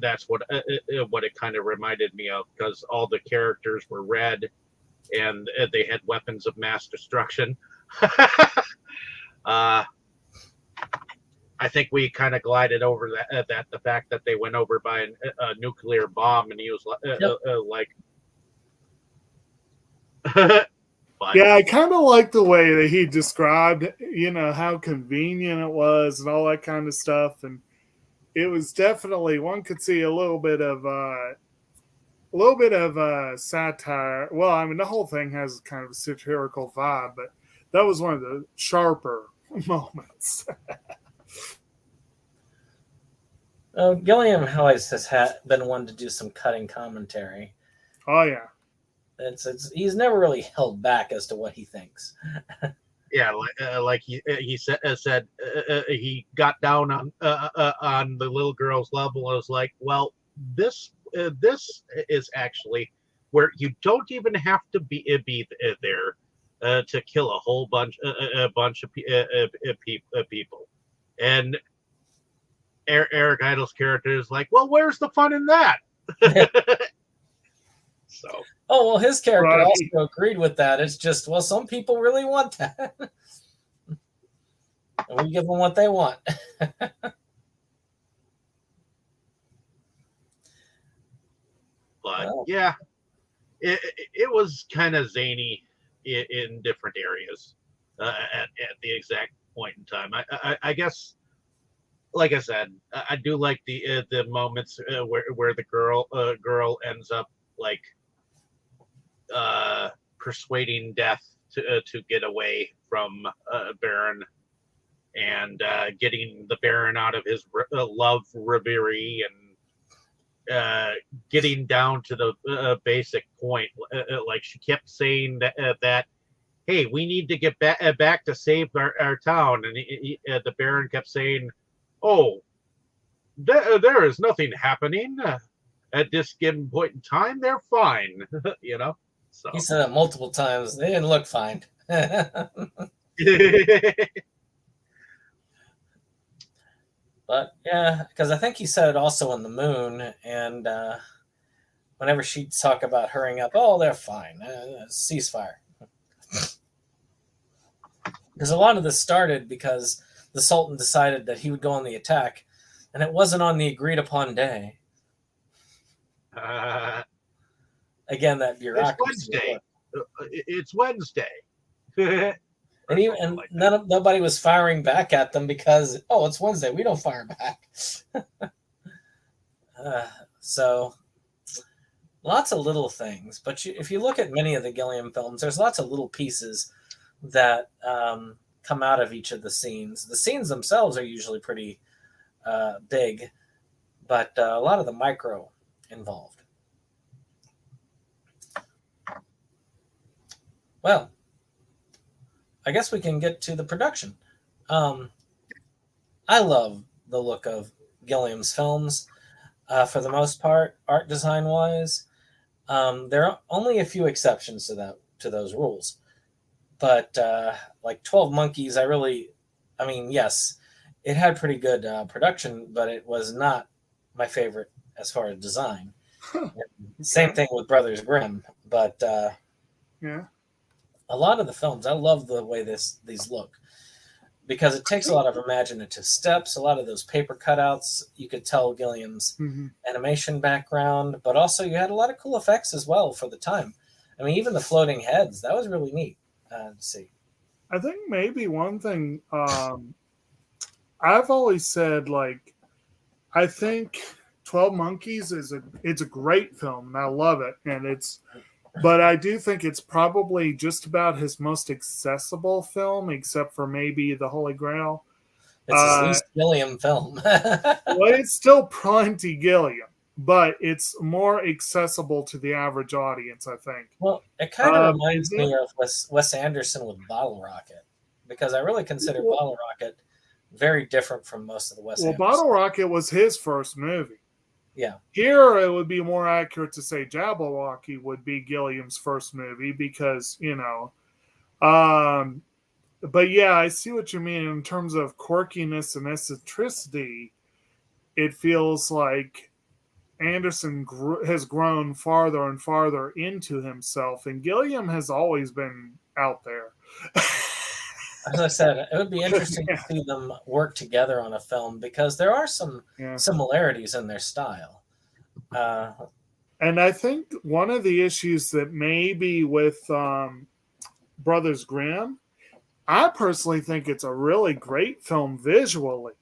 that's what it kind of reminded me of, because all the characters were red and they had weapons of mass destruction. I think we kind of glided over that the fact that they went over by a nuclear bomb, and he was like but, yeah, I kind of like the way that he described, you know, how convenient it was and all that kind of stuff. And it was definitely, one could see a little bit of satire. Well, I mean, the whole thing has kind of a satirical vibe, but that was one of the sharper moments. Gilliam always has been one to do some cutting commentary. Oh yeah. He's never really held back as to what he thinks. Yeah, like he said he got down on the little girl's level and was like, well, this is actually where you don't even have to be there to kill a whole bunch of people. And Eric Idle's character is like, well, where's the fun in that? So. Oh, well, his character also agreed with that. It's just, well, some people really want that. And we give them what they want. But yeah, it was kind of zany in different areas at the exact point in time. I guess, like I said, I do like the moments where the girl ends up like persuading Death to get away from Baron, and getting the Baron out of his love reverie, and getting down to the basic point. Like she kept saying that hey, we need to get back to save our town. And the Baron kept saying, oh, there is nothing happening. At this given point in time, they're fine. So. He said it multiple times. They didn't look fine. But yeah, because I think he said it also in the moon, and whenever she'd talk about hurrying up, oh, they're fine, ceasefire. Because a lot of this started because the Sultan decided that he would go on the attack, and it wasn't on the agreed upon day. Again, that bureaucracy. It's Wednesday. And nobody was firing back at them because, oh, it's Wednesday. We don't fire back. So lots of little things. But if you look at many of the Gilliam films, there's lots of little pieces that come out of each of the scenes. The scenes themselves are usually pretty big, but a lot of the micro involved. Well, I guess we can get to the production. I love the look of Gilliam's films for the most part, art design wise. There are only a few exceptions to those rules. But like 12 Monkeys, yes, it had pretty good production, but it was not my favorite as far as design. Same thing with Brothers Grimm, but yeah. A lot of the films, I love the way these look because it takes a lot of imaginative steps. A lot of those paper cutouts, you could tell Gilliam's animation background, but also you had a lot of cool effects as well for the time. I mean, even the floating heads, that was really neat to see. I think maybe one thing I've always said, like, I think 12 Monkeys it's a great film and I love it, but I do think it's probably just about his most accessible film, except for maybe The Holy Grail. It's his least Gilliam film. Well, it's still plenty Gilliam, but it's more accessible to the average audience, I think. Well, it kind of reminds me of Wes Anderson with Bottle Rocket, because I really consider Bottle Rocket very different from most of the Wes Anderson. Well, Bottle Rocket was his first movie. Yeah. Here, it would be more accurate to say Jabberwocky would be Gilliam's first movie because, but yeah, I see what you mean in terms of quirkiness and eccentricity. It feels like Anderson has grown farther and farther into himself, and Gilliam has always been out there. As I said, it would be interesting to see them work together on a film because there are some similarities in their style. And I think one of the issues that maybe with Brothers Grimm, I personally think it's a really great film visually.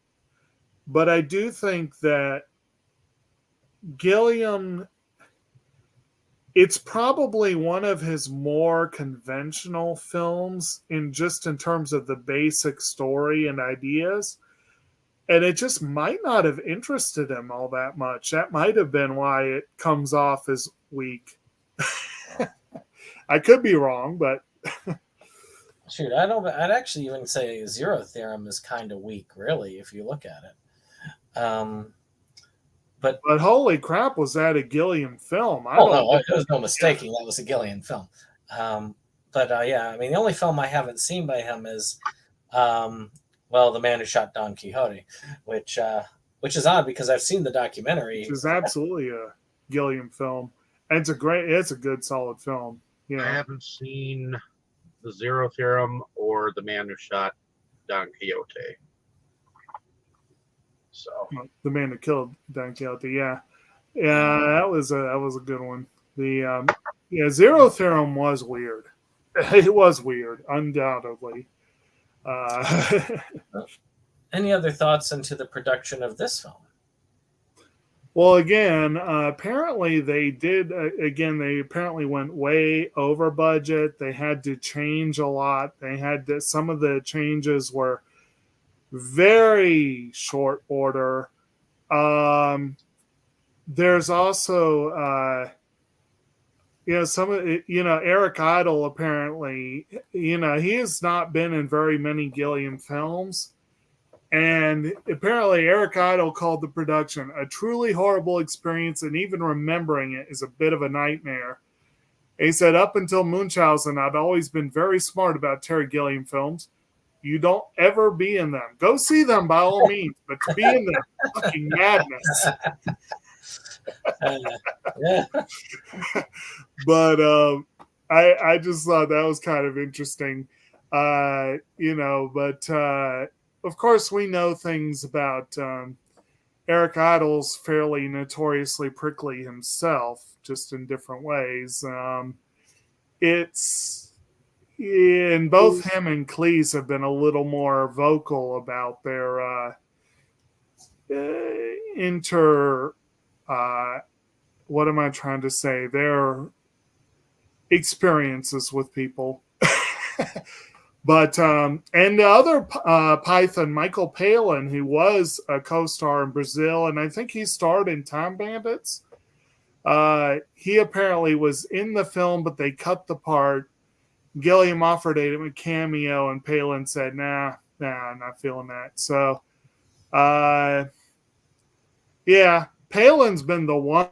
But I do think that Gilliam, it's probably one of his more conventional films in terms of the basic story and ideas. And it just might not have interested him all that much. That might have been why it comes off as weak. I could be wrong, but... Shoot, I'd actually even say Zero Theorem is kind of weak, really, if you look at it. But holy crap, was that a Gilliam film? There's no mistaking that was a Gilliam film. The only film I haven't seen by him is, The Man Who Shot Don Quixote, which is odd because I've seen the documentary. Which is absolutely a Gilliam film. And it's a good, solid film. Yeah. I haven't seen the Zero Theorem or The Man Who Shot Don Quixote. So The Man Who Killed Don Quixote, yeah, that was a good one. The Zero Theorem was weird. It was weird, undoubtedly. Any other thoughts into the production of this film? Well, again, apparently they did. They apparently went way over budget. They had to change a lot. Some of the changes were very short order. There's also some of it, Eric Idle apparently, he has not been in very many Gilliam films. And apparently, Eric Idle called the production a truly horrible experience, and even remembering it is a bit of a nightmare. He said, up until Munchausen, I'd always been very smart about Terry Gilliam films. You don't ever be in them. Go see them by all means, but to be in them, fucking madness. Yeah. But I just thought that was kind of interesting, but of course we know things about Eric Idle's fairly notoriously prickly himself, just in different ways. It's and both him and Cleese have been a little more vocal about their what am I trying to say? Their experiences with people. But and the other Python, Michael Palin, who was a co-star in Brazil, and I think he starred in Time Bandits. He apparently was in the film, but they cut the part. Gilliam offered him a cameo, and Palin said, "Nah, I'm not feeling that." So, yeah, Palin's been the one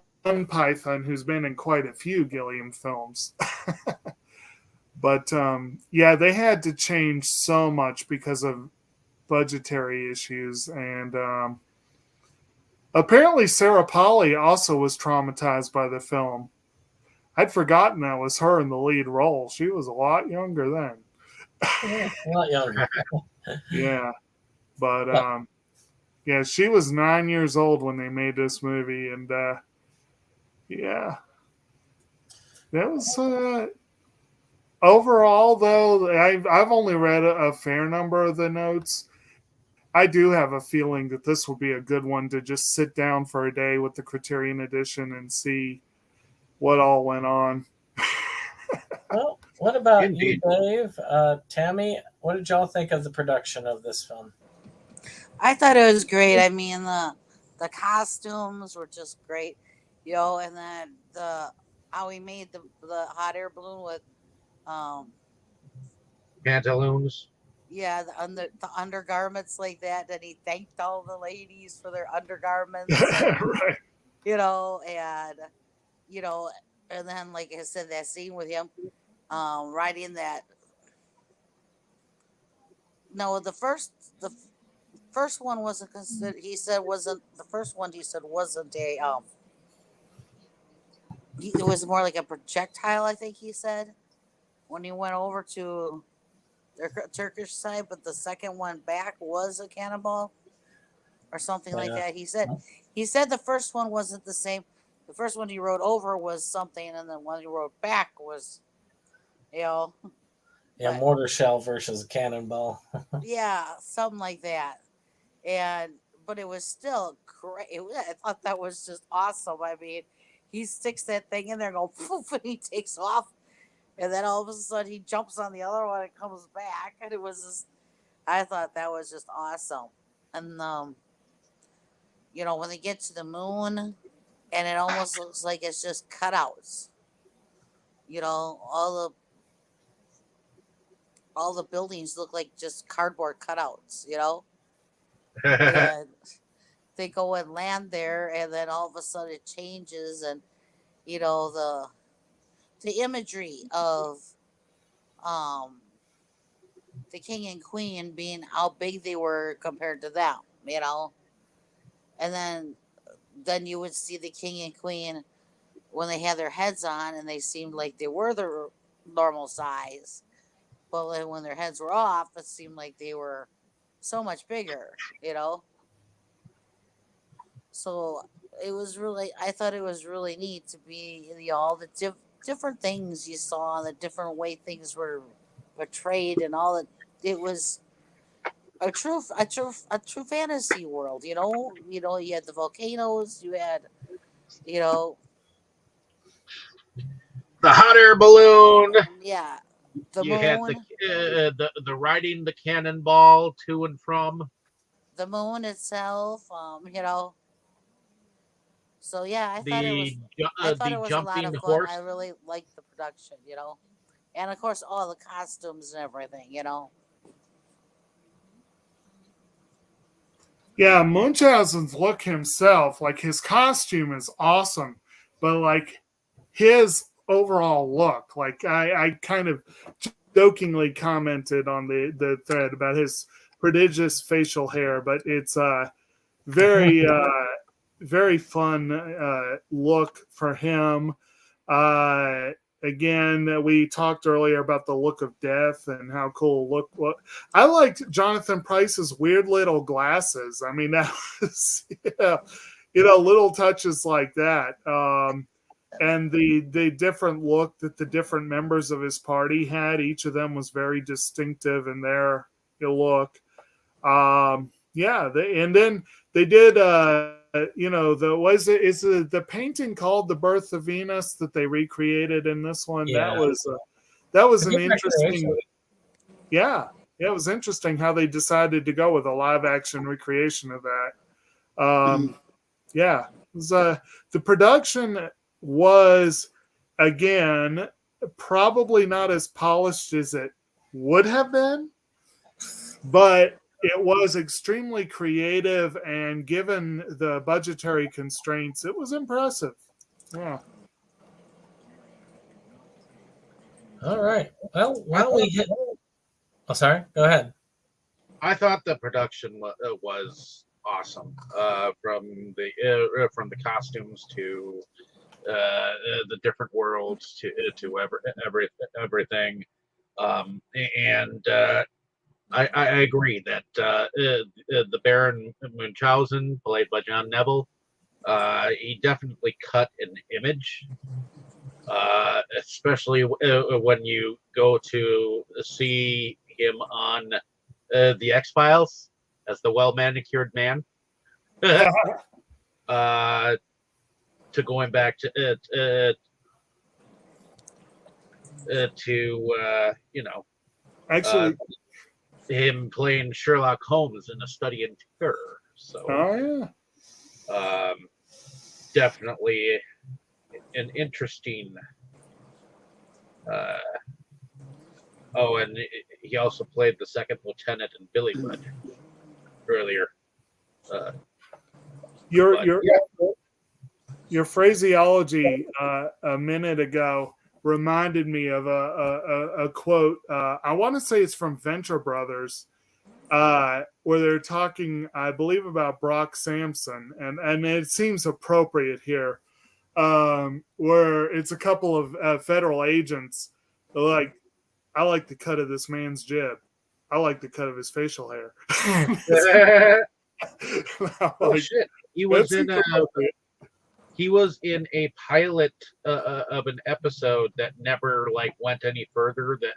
Python who's been in quite a few Gilliam films. But yeah, they had to change so much because of budgetary issues. And apparently Sarah Polley also was traumatized by the film. I'd forgotten that was her in the lead role. She was a lot younger then. A lot younger. Yeah. But yeah, she was 9 years old when they made this movie. And yeah, that was... Overall, though, I've only read a fair number of the notes. I do have a feeling that this will be a good one to just sit down for a day with the Criterion Edition and see what all went on. Well, what about Indeed. you, Dave? Tammy, what did y'all think of the production of this film? I thought it was great. I mean, the costumes were just great, and then how he made the hot air balloon with Pantaloons. yeah, the undergarments like that. That he thanked all the ladies for their undergarments, Right. and then like I said, that scene with him riding that. No, the first one wasn't considered. He said wasn't the first one. He said wasn't a it was more like a projectile. I think he said when he went over to the Turkish side, but the second one back was a cannonball or something like that. He said the first one wasn't the same. The first one he rode over was something, and then one he rode back was, Yeah, but- mortar shell versus a cannonball. yeah, something like that. But it was still great. I thought that was just awesome. I mean, he sticks that thing in there and go poof, and he takes off. And then all of a sudden he jumps on the other one and comes back. And it was just, I thought that was just awesome. And, when they get to the moon and it almost looks like it's just cutouts, all the buildings look like just cardboard cutouts, and they go and land there and then all of a sudden it changes and, the imagery of the king and queen being how big they were compared to them, and then you would see the king and queen when they had their heads on and they seemed like they were the normal size, but when their heads were off it seemed like they were so much bigger, so I thought it was really neat to be all the different things you saw, the different way things were portrayed, and all that. It was a true fantasy world. You had the volcanoes. You had, The hot air balloon. yeah, the You moon. had the riding the cannonball to and from. The moon itself. So yeah, I thought it was. The I thought the it was a lot jumping of fun. I horse. really liked the production, and of course all the costumes and everything. Yeah, Munchausen's look himself, like his costume is awesome, but like his overall look, like I kind of jokingly commented on the thread about his prodigious facial hair, but it's very very fun look for him. Uh, Again, we talked earlier about the look of death and how cool look. I liked Jonathan Pryce's weird little glasses. I mean, that was little touches like that. And the different look that the different members of his party had. Each of them was very distinctive in their look. And then they did the painting called The Birth of Venus that they recreated in this one. Yeah. That was an Good interesting recreation. it was interesting how they decided to go with a live action recreation of that. It was, the production was, again, probably not as polished as it would have been, but it was extremely creative, and given the budgetary constraints, it was impressive. Yeah. All right. Well, why don't we hit? Oh, sorry. Go ahead. I thought the production was awesome. From the costumes to the different worlds to everything. I agree that the Baron Munchausen, played by John Neville, he definitely cut an image, especially when you go to see him on the X-Files as the well-manicured man. To going back to Actually, him playing Sherlock Holmes in A Study in Terror. So, definitely an interesting. And he also played the second lieutenant in Billy Budd earlier. Your phraseology a minute ago reminded me of a quote. I want to say it's from Venture Brothers, where they're talking, I believe, about Brock Sampson, and it seems appropriate here, where it's a couple of federal agents like, I like the cut of this man's jib. I like the cut of his facial hair. Shit! He was in a pilot of an episode that never went any further than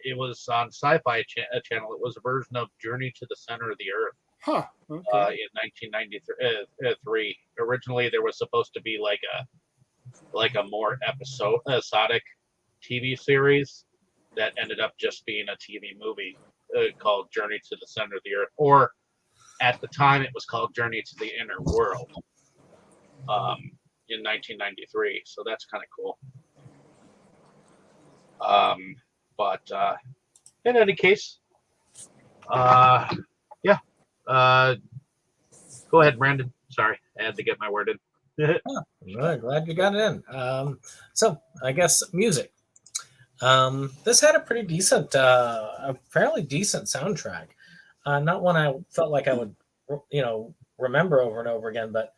it was on Sci-Fi Channel. It was a version of Journey to the Center of the Earth. In 1993. Originally, there was supposed to be a more episodic TV series that ended up just being a TV movie called Journey to the Center of the Earth, or at the time it was called Journey to the Inner World, in 1993. So that's kind of cool. But in any case, go ahead, Brandon. Sorry, I had to get my word in. Glad you got it in. So I guess music. This had a pretty decent, a fairly decent soundtrack. Not one I felt like I would, remember over and over again, but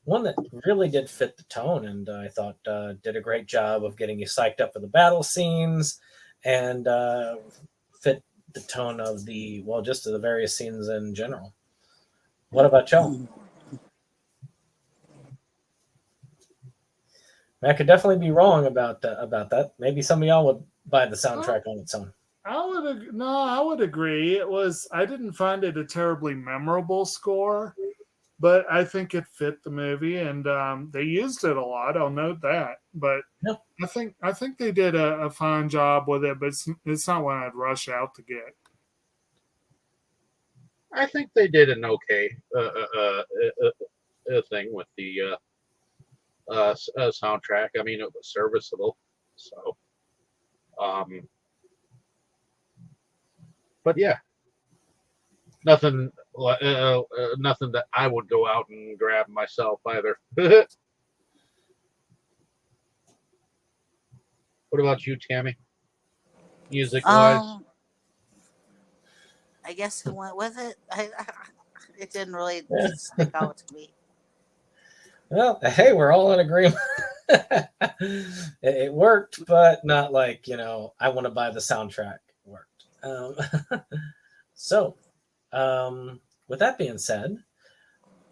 one that really did fit the tone, and I thought did a great job of getting you psyched up for the battle scenes, and fit the tone of just of the various scenes in general. What about y'all? I could definitely be wrong about that. Maybe some of y'all would buy the soundtrack on its own. I would agree. I didn't find it a terribly memorable score, but I think it fit the movie, and they used it a lot. I'll note that. But yeah. I think they did a fine job with it, but it's not one I'd rush out to get. I think they did an okay thing with the soundtrack. I mean, it was serviceable. So, but yeah, nothing nothing that I would go out and grab myself either. What about you, Tammy? Music wise? I guess who went with it? It didn't really stick out to me. Well, hey, we're all in agreement. It worked, but not like, I want to buy the soundtrack. It worked. So, with that being said,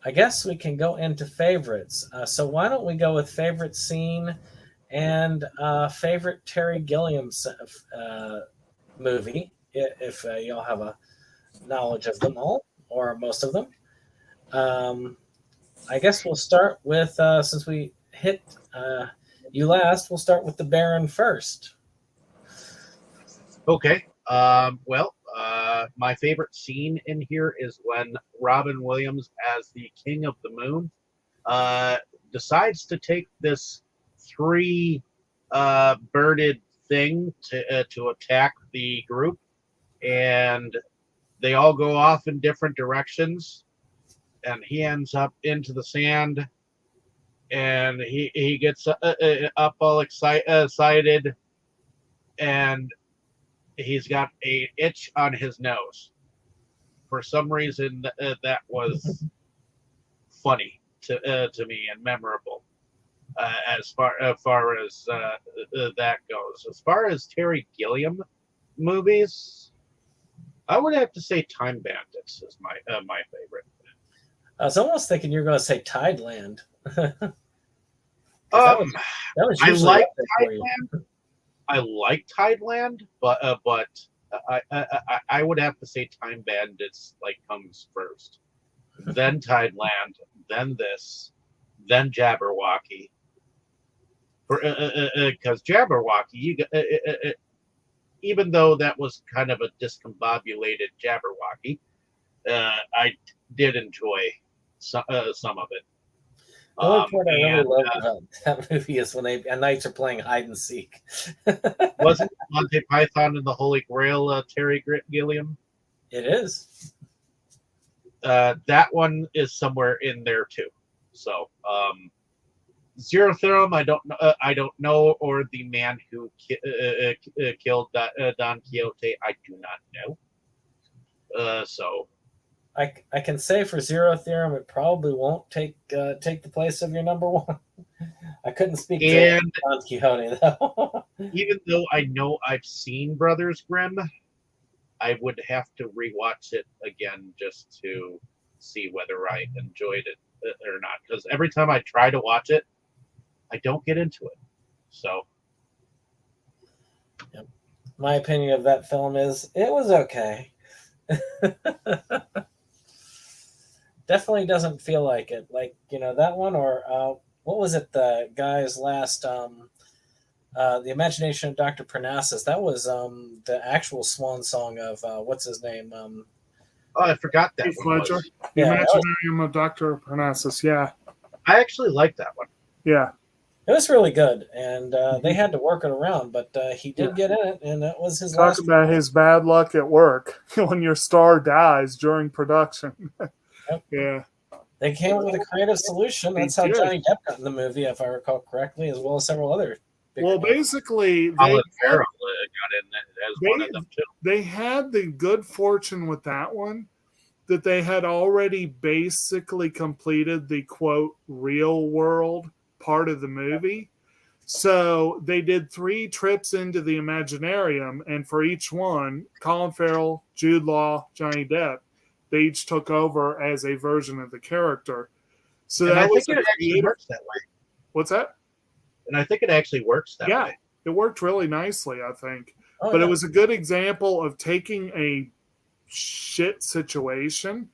I guess we can go into favorites. So why don't we go with favorite scene and favorite Terry Gilliam movie, if y'all have a knowledge of them all or most of them. I guess we'll start with, since we hit you last, we'll start with the Baron first. Okay. Well, my favorite scene in here is when Robin Williams, as the King of the Moon, decides to take this three-birded thing to attack the group, and they all go off in different directions, and he ends up into the sand, and he gets up all excited, and he's got an itch on his nose. For some reason, that was funny to me and memorable. As far as that goes, as far as Terry Gilliam movies, I would have to say Time Bandits is my favorite. I was almost thinking you were going to say Tideland. That was I usually like up there for you. Tideland. I like Tideland, but I would have to say Time Bandits comes first, then Tideland, then this, then Jabberwocky. Because Jabberwocky, even though that was kind of a discombobulated Jabberwocky, I did enjoy some of it. The only part I really love about that movie is when knights are playing hide and seek. Wasn't Monty Python and the Holy Grail Terry Gilliam? It is. That one is somewhere in there too. So, Zero Theorem, I don't know, or the man who killed Don Quixote, I do not know. So. I can say for Zero Theorem, it probably won't take the place of your number one. I couldn't speak to Don Quixote though. Even though I know I've seen Brothers Grimm, I would have to rewatch it again just to see whether I enjoyed it or not. Because every time I try to watch it, I don't get into it. So, yep. My opinion of that film is it was okay. Definitely doesn't feel like it. Like, that one, or what was it? The guy's last, The Imagination of Dr. Parnassus. That was the actual swan song of, what's his name? Oh, I forgot that one. The Imagination of Dr. Parnassus, yeah. I actually like that one. Yeah. It was really good, and they had to work it around, but he did get in it, and that was his Talk about his bad luck at work when your star dies during production. Yep. Yeah. They came up with a creative solution. That's how Johnny Depp got in the movie, if I recall correctly, as well as several other. Well, basically, Colin Farrell got in as one of them too. They had the good fortune with that one that they had already basically completed the quote real world part of the movie. So they did 3 trips into the Imaginarium, and for each one, Colin Farrell, Jude Law, Johnny Depp, they each took over as a version of the character. So and that I think it actually works that way. What's that? And I think it actually works that way. Yeah, it worked really nicely, I think. But it was a good example of taking a shit situation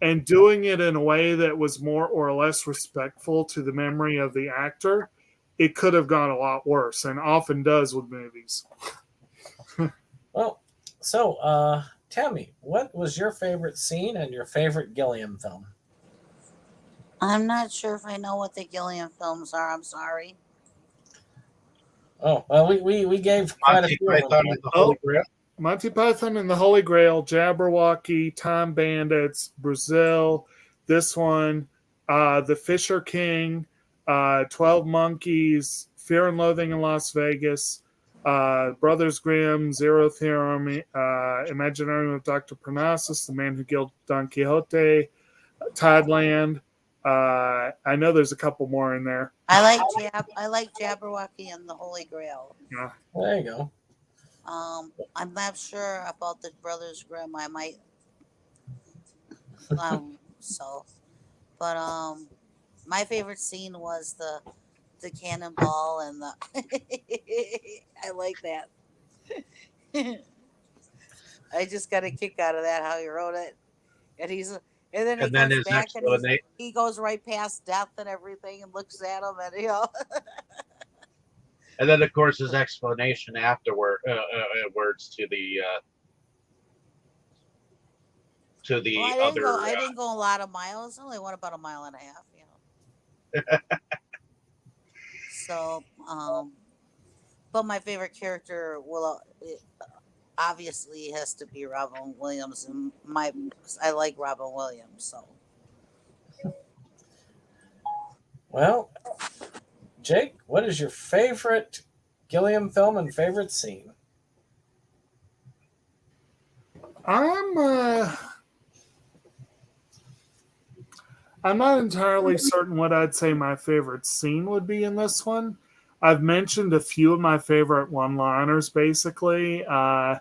and doing it in a way that was more or less respectful to the memory of the actor. It could have gone a lot worse, and often does with movies. Well, so, Tammy, what was your favorite scene and your favorite Gilliam film? I'm not sure if I know what the Gilliam films are. I'm sorry. Oh, well, we gave quite a Monty few of Python them. and the Holy Grail. Monty Python and the Holy Grail, Jabberwocky, Time Bandits, Brazil, this one, The Fisher King, 12 Monkeys, Fear and Loathing in Las Vegas, Brothers Grimm, Zero Theorem, Imaginarium of Dr. Parnassus, The Man Who Killed Don Quixote, Tideland. I know there's a couple more in there. I like Jabberwocky and the Holy Grail. Yeah. There you go. I'm not sure about the Brothers Grimm. I might. But my favorite scene was the cannonball and the. I like that. I just got a kick out of that how he wrote it, and then he And then comes his back and explanation. he goes right past death and everything and looks at him and And then, of course, his explanation afterwards to the Well, other. I didn't go a lot of miles. I only went about a mile and a half, So, but my favorite character obviously has to be Robin Williams, and I like Robin Williams. So, Well, Jake, what is your favorite Gilliam film and favorite scene? I'm not entirely certain what I'd say my favorite scene would be in this one. I've mentioned a few of my favorite one-liners, basically, and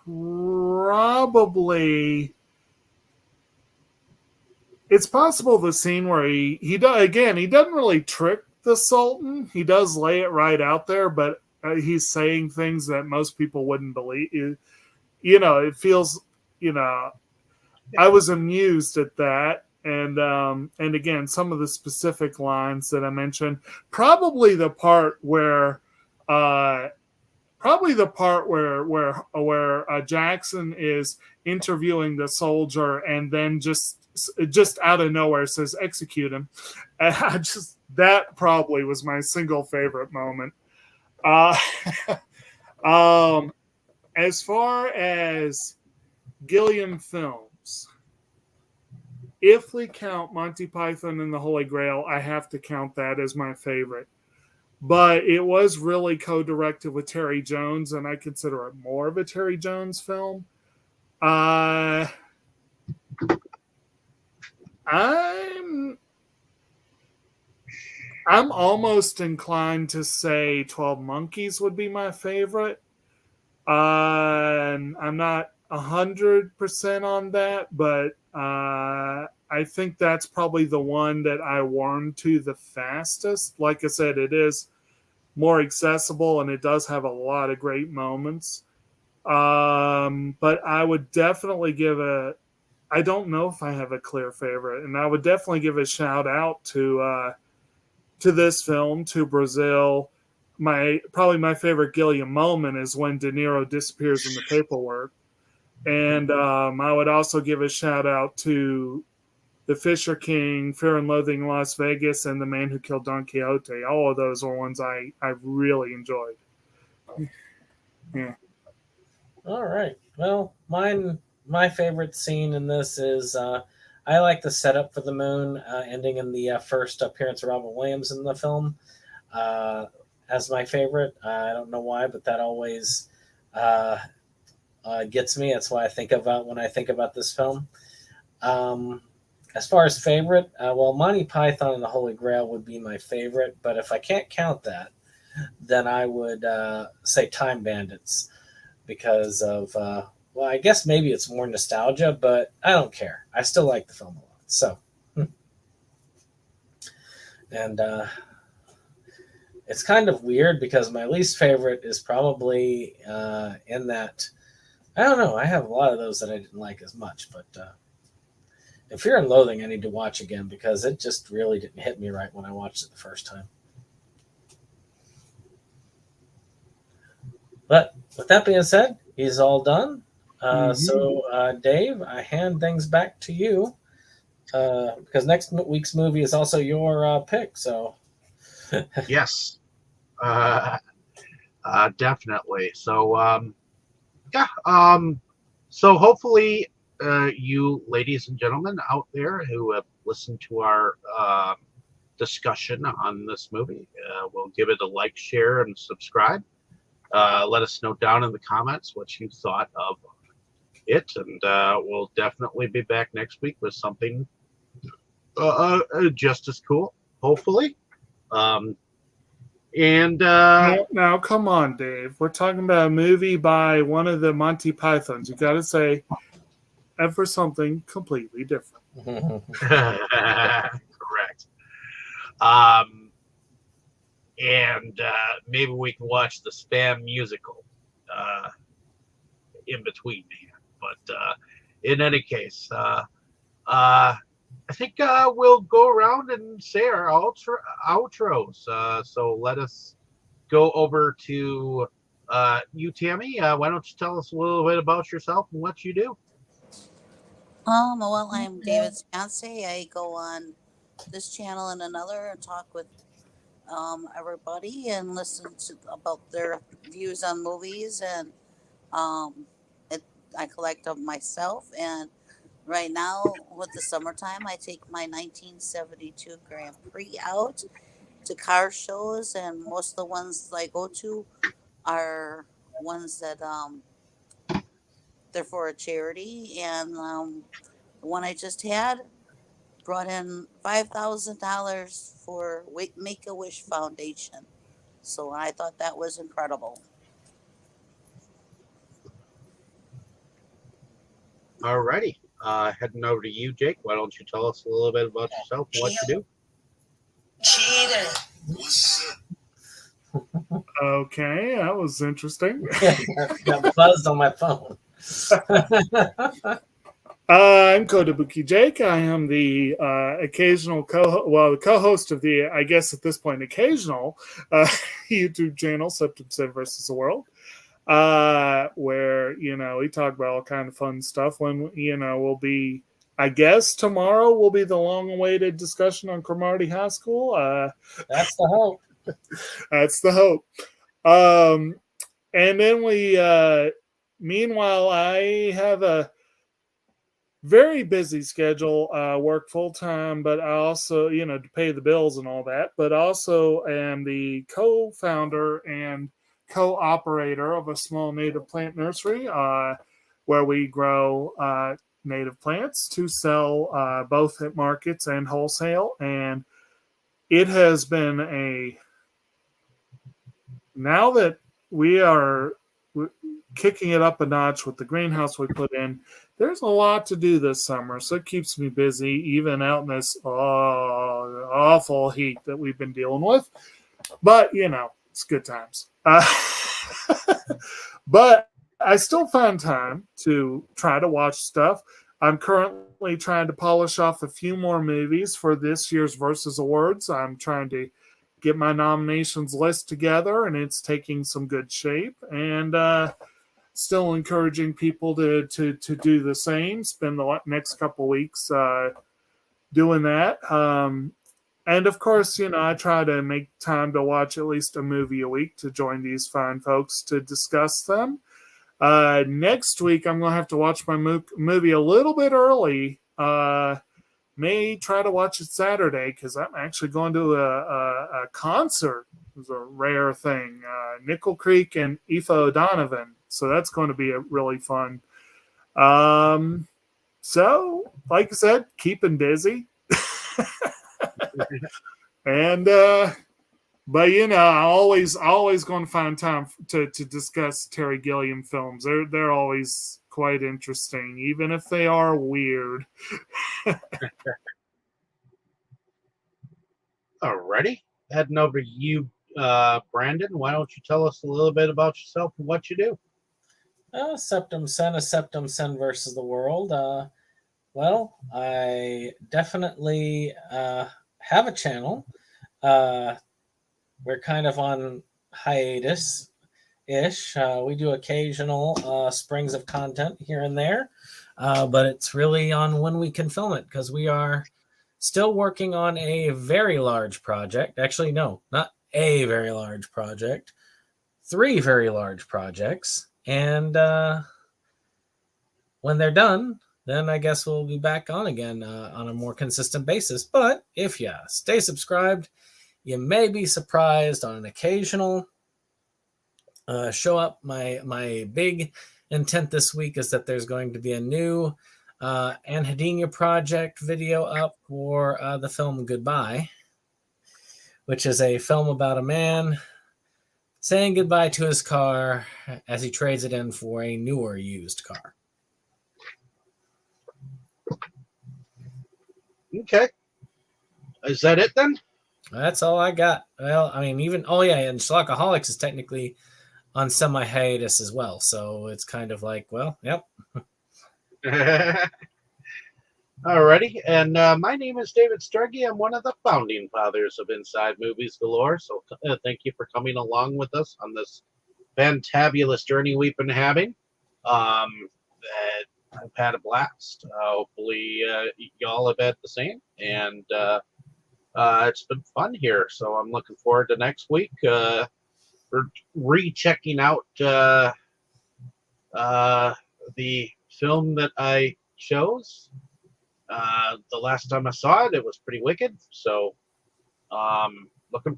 probably it's possible the scene where he doesn't really trick the Sultan. He does lay it right out there, but he's saying things that most people wouldn't believe. It feels. I was amused at that, and again, some of the specific lines that I mentioned. Probably the part where Jackson is interviewing the soldier, and then just out of nowhere says execute him. That probably was my single favorite moment. As far as Gilliam films, if we count Monty Python and the Holy Grail, I have to count that as my favorite. But it was really co-directed with Terry Jones, and I consider it more of a Terry Jones film. I'm almost inclined to say 12 Monkeys would be my favorite. I'm not 100% on that, but I think that's probably the one that I warmed to the fastest. Like I said, it is more accessible and it does have a lot of great moments. But I would definitely I don't know if I have a clear favorite, and I would definitely give a shout out to this film, to Brazil. Probably my favorite Gilliam moment is when De Niro disappears in the paperwork. And I would also give a shout out to The Fisher King, Fear and Loathing in Las Vegas, and The Man Who Killed Don Quixote. All of those are ones I really enjoyed. Yeah. All right. Well, my favorite scene in this is I like the setup for the moon ending in the first appearance of Robin Williams in the film as my favorite. I don't know why, but that always gets me. That's what I think about when I think about this film. As far as favorite, well, Monty Python and the Holy Grail would be my favorite, but if I can't count that, then I would say Time Bandits because of, well, I guess maybe it's more nostalgia, but I don't care. I still like the film a lot. So, and it's kind of weird because my least favorite is probably in that, I don't know, I have a lot of those that I didn't like as much, but and Fear and Loathing I need to watch again because it just really didn't hit me right when I watched it the first time. But with that being said, he's all done. So, Dave, I hand things back to you because next week's movie is also your pick. So, Yes, uh, definitely. So, yeah. So hopefully, you ladies and gentlemen out there who have listened to our discussion on this movie will give it a like, share, and subscribe. Let us know down in the comments what you thought of it, and we'll definitely be back next week with something just as cool, hopefully. And Now, come on, Dave. We're talking about a movie by one of the Monty Pythons. You got to say, and for something completely different. correct. And maybe we can watch the Spam musical in between here. But in any case, I think we'll go around and say our outros. So let us go over to you, Tammy. Why don't you tell us a little bit about yourself and what you do? Well, I'm David's fiance. I go on this channel and another and talk with everybody and listen to about their views on movies, and um, I collect them myself. And right now, with the summertime, I take my 1972 Grand Prix out to car shows, and most of the ones I go to are ones that they're for a charity. And the one I just had brought in $5,000 for Make a Wish Foundation. So I thought that was incredible. Alrighty. Heading over to you, Jake. Why don't you tell us a little bit about yourself and what you do? Okay, that was interesting. got buzzed on my phone. I'm Kotobukijake. I am the occasional the co-host of the, I guess at this point, occasional YouTube channel, SeptumSin versus the World, where, we talk about all kind of fun stuff. When, we'll be, I guess tomorrow will be the long-awaited discussion on Cromartie High School. That's the hope. That's the hope. And then meanwhile, I have a very busy schedule, work full time, but I also, to pay the bills and all that, but also am the co-founder and co-operator of a small native plant nursery, where we grow native plants to sell both at markets and wholesale. And it has been now that we are kicking it up a notch with the greenhouse we put in, there's a lot to do this summer, so it keeps me busy, even out in this awful heat that we've been dealing with. But, it's good times. But I still find time to try to watch stuff. I'm currently trying to polish off a few more movies for this year's Versus Awards. I'm trying to get my nominations list together, and it's taking some good shape. And still encouraging people to do the same. Spend the next couple weeks doing that. And of course, I try to make time to watch at least a movie a week to join these fine folks to discuss them. Next week, I'm going to have to watch my movie a little bit early. May try to watch it Saturday because I'm actually going to a concert. It was a rare thing. Nickel Creek and Aoife O'Donovan. So that's going to be really fun. So, like I said, keeping busy. And but I always going to find time to discuss Terry Gilliam films. They're always quite interesting, even if they are weird. Alrighty. Heading over to you, Brandon. Why don't you tell us a little bit about yourself and what you do? SeptumSin, a SeptumSin versus the World. Well, I definitely have a channel. We're kind of on hiatus. ish. We do occasional springs of content here and there, but it's really on when we can film it because we are still working on a very large project. Actually, no, not a very large project, 3 very large projects. And when they're done, then I guess we'll be back on again on a more consistent basis. But if you stay subscribed, you may be surprised on an occasional show up. My big intent this week is that there's going to be a new Anhedenia project video up for the film Goodbye, which is a film about a man saying goodbye to his car as he trades it in for a newer used car. Okay. Is that it then? That's all I got. Well, I mean, and Schlockaholics is technically on semi-hiatus as well, so it's kind of like, well, yep. Alrighty, and my name is David Struggy. I'm one of the founding fathers of Inside Movies Galore, so thank you for coming along with us on this fantabulous journey we've been having. I've had a blast. Hopefully, y'all have had the same, and it's been fun here. So I'm looking forward to next week. We're rechecking out the film that I chose. The last time I saw it, it was pretty wicked. So looking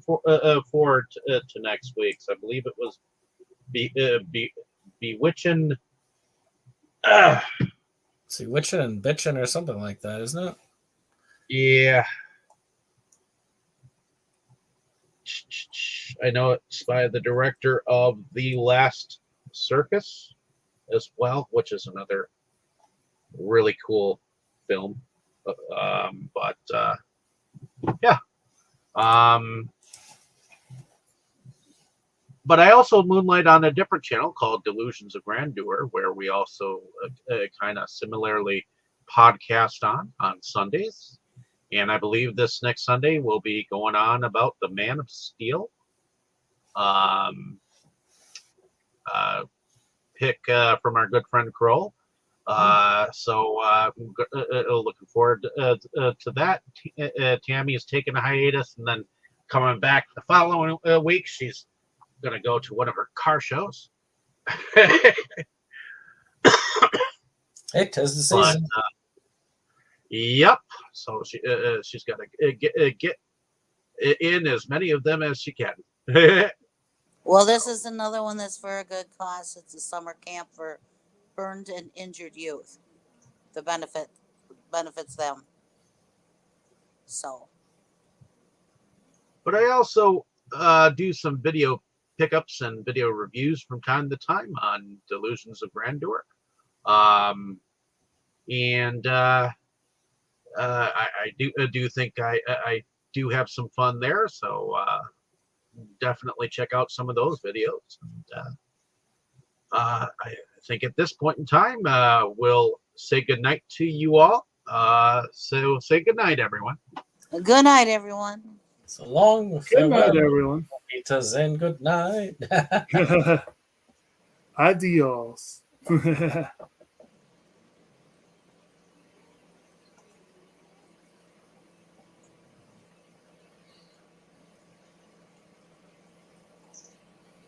forward to next week's. I believe it was Bewitching. See, Witchin' and Bitchin' or something like that, isn't it? Yeah. I know it's by the director of The Last Circus as well, which is another really cool film. Yeah. But I also moonlight on a different channel called Delusions of Grandeur, where we also kind of similarly podcast on Sundays. And I believe this next Sunday we'll be going on about the Man of Steel. Pick from our good friend Kroll. So looking forward to that. Tammy is taking a hiatus and then coming back the following week. She's going to go to one of her car shows. It is the season. Yep. So she's got to get in as many of them as she can. Well, this is another one that's for a good cause. It's a summer camp for burned and injured youth. The benefits them. So. But I also do some video pickups and video reviews from time to time on Delusions of Grandeur. And I do think I do have some fun there, so definitely check out some of those videos. And, I think at this point in time, we'll say goodnight to you all. So say goodnight, everyone. Good night, everyone. So long. Good night, everyone. Pizzas and good night. Adios.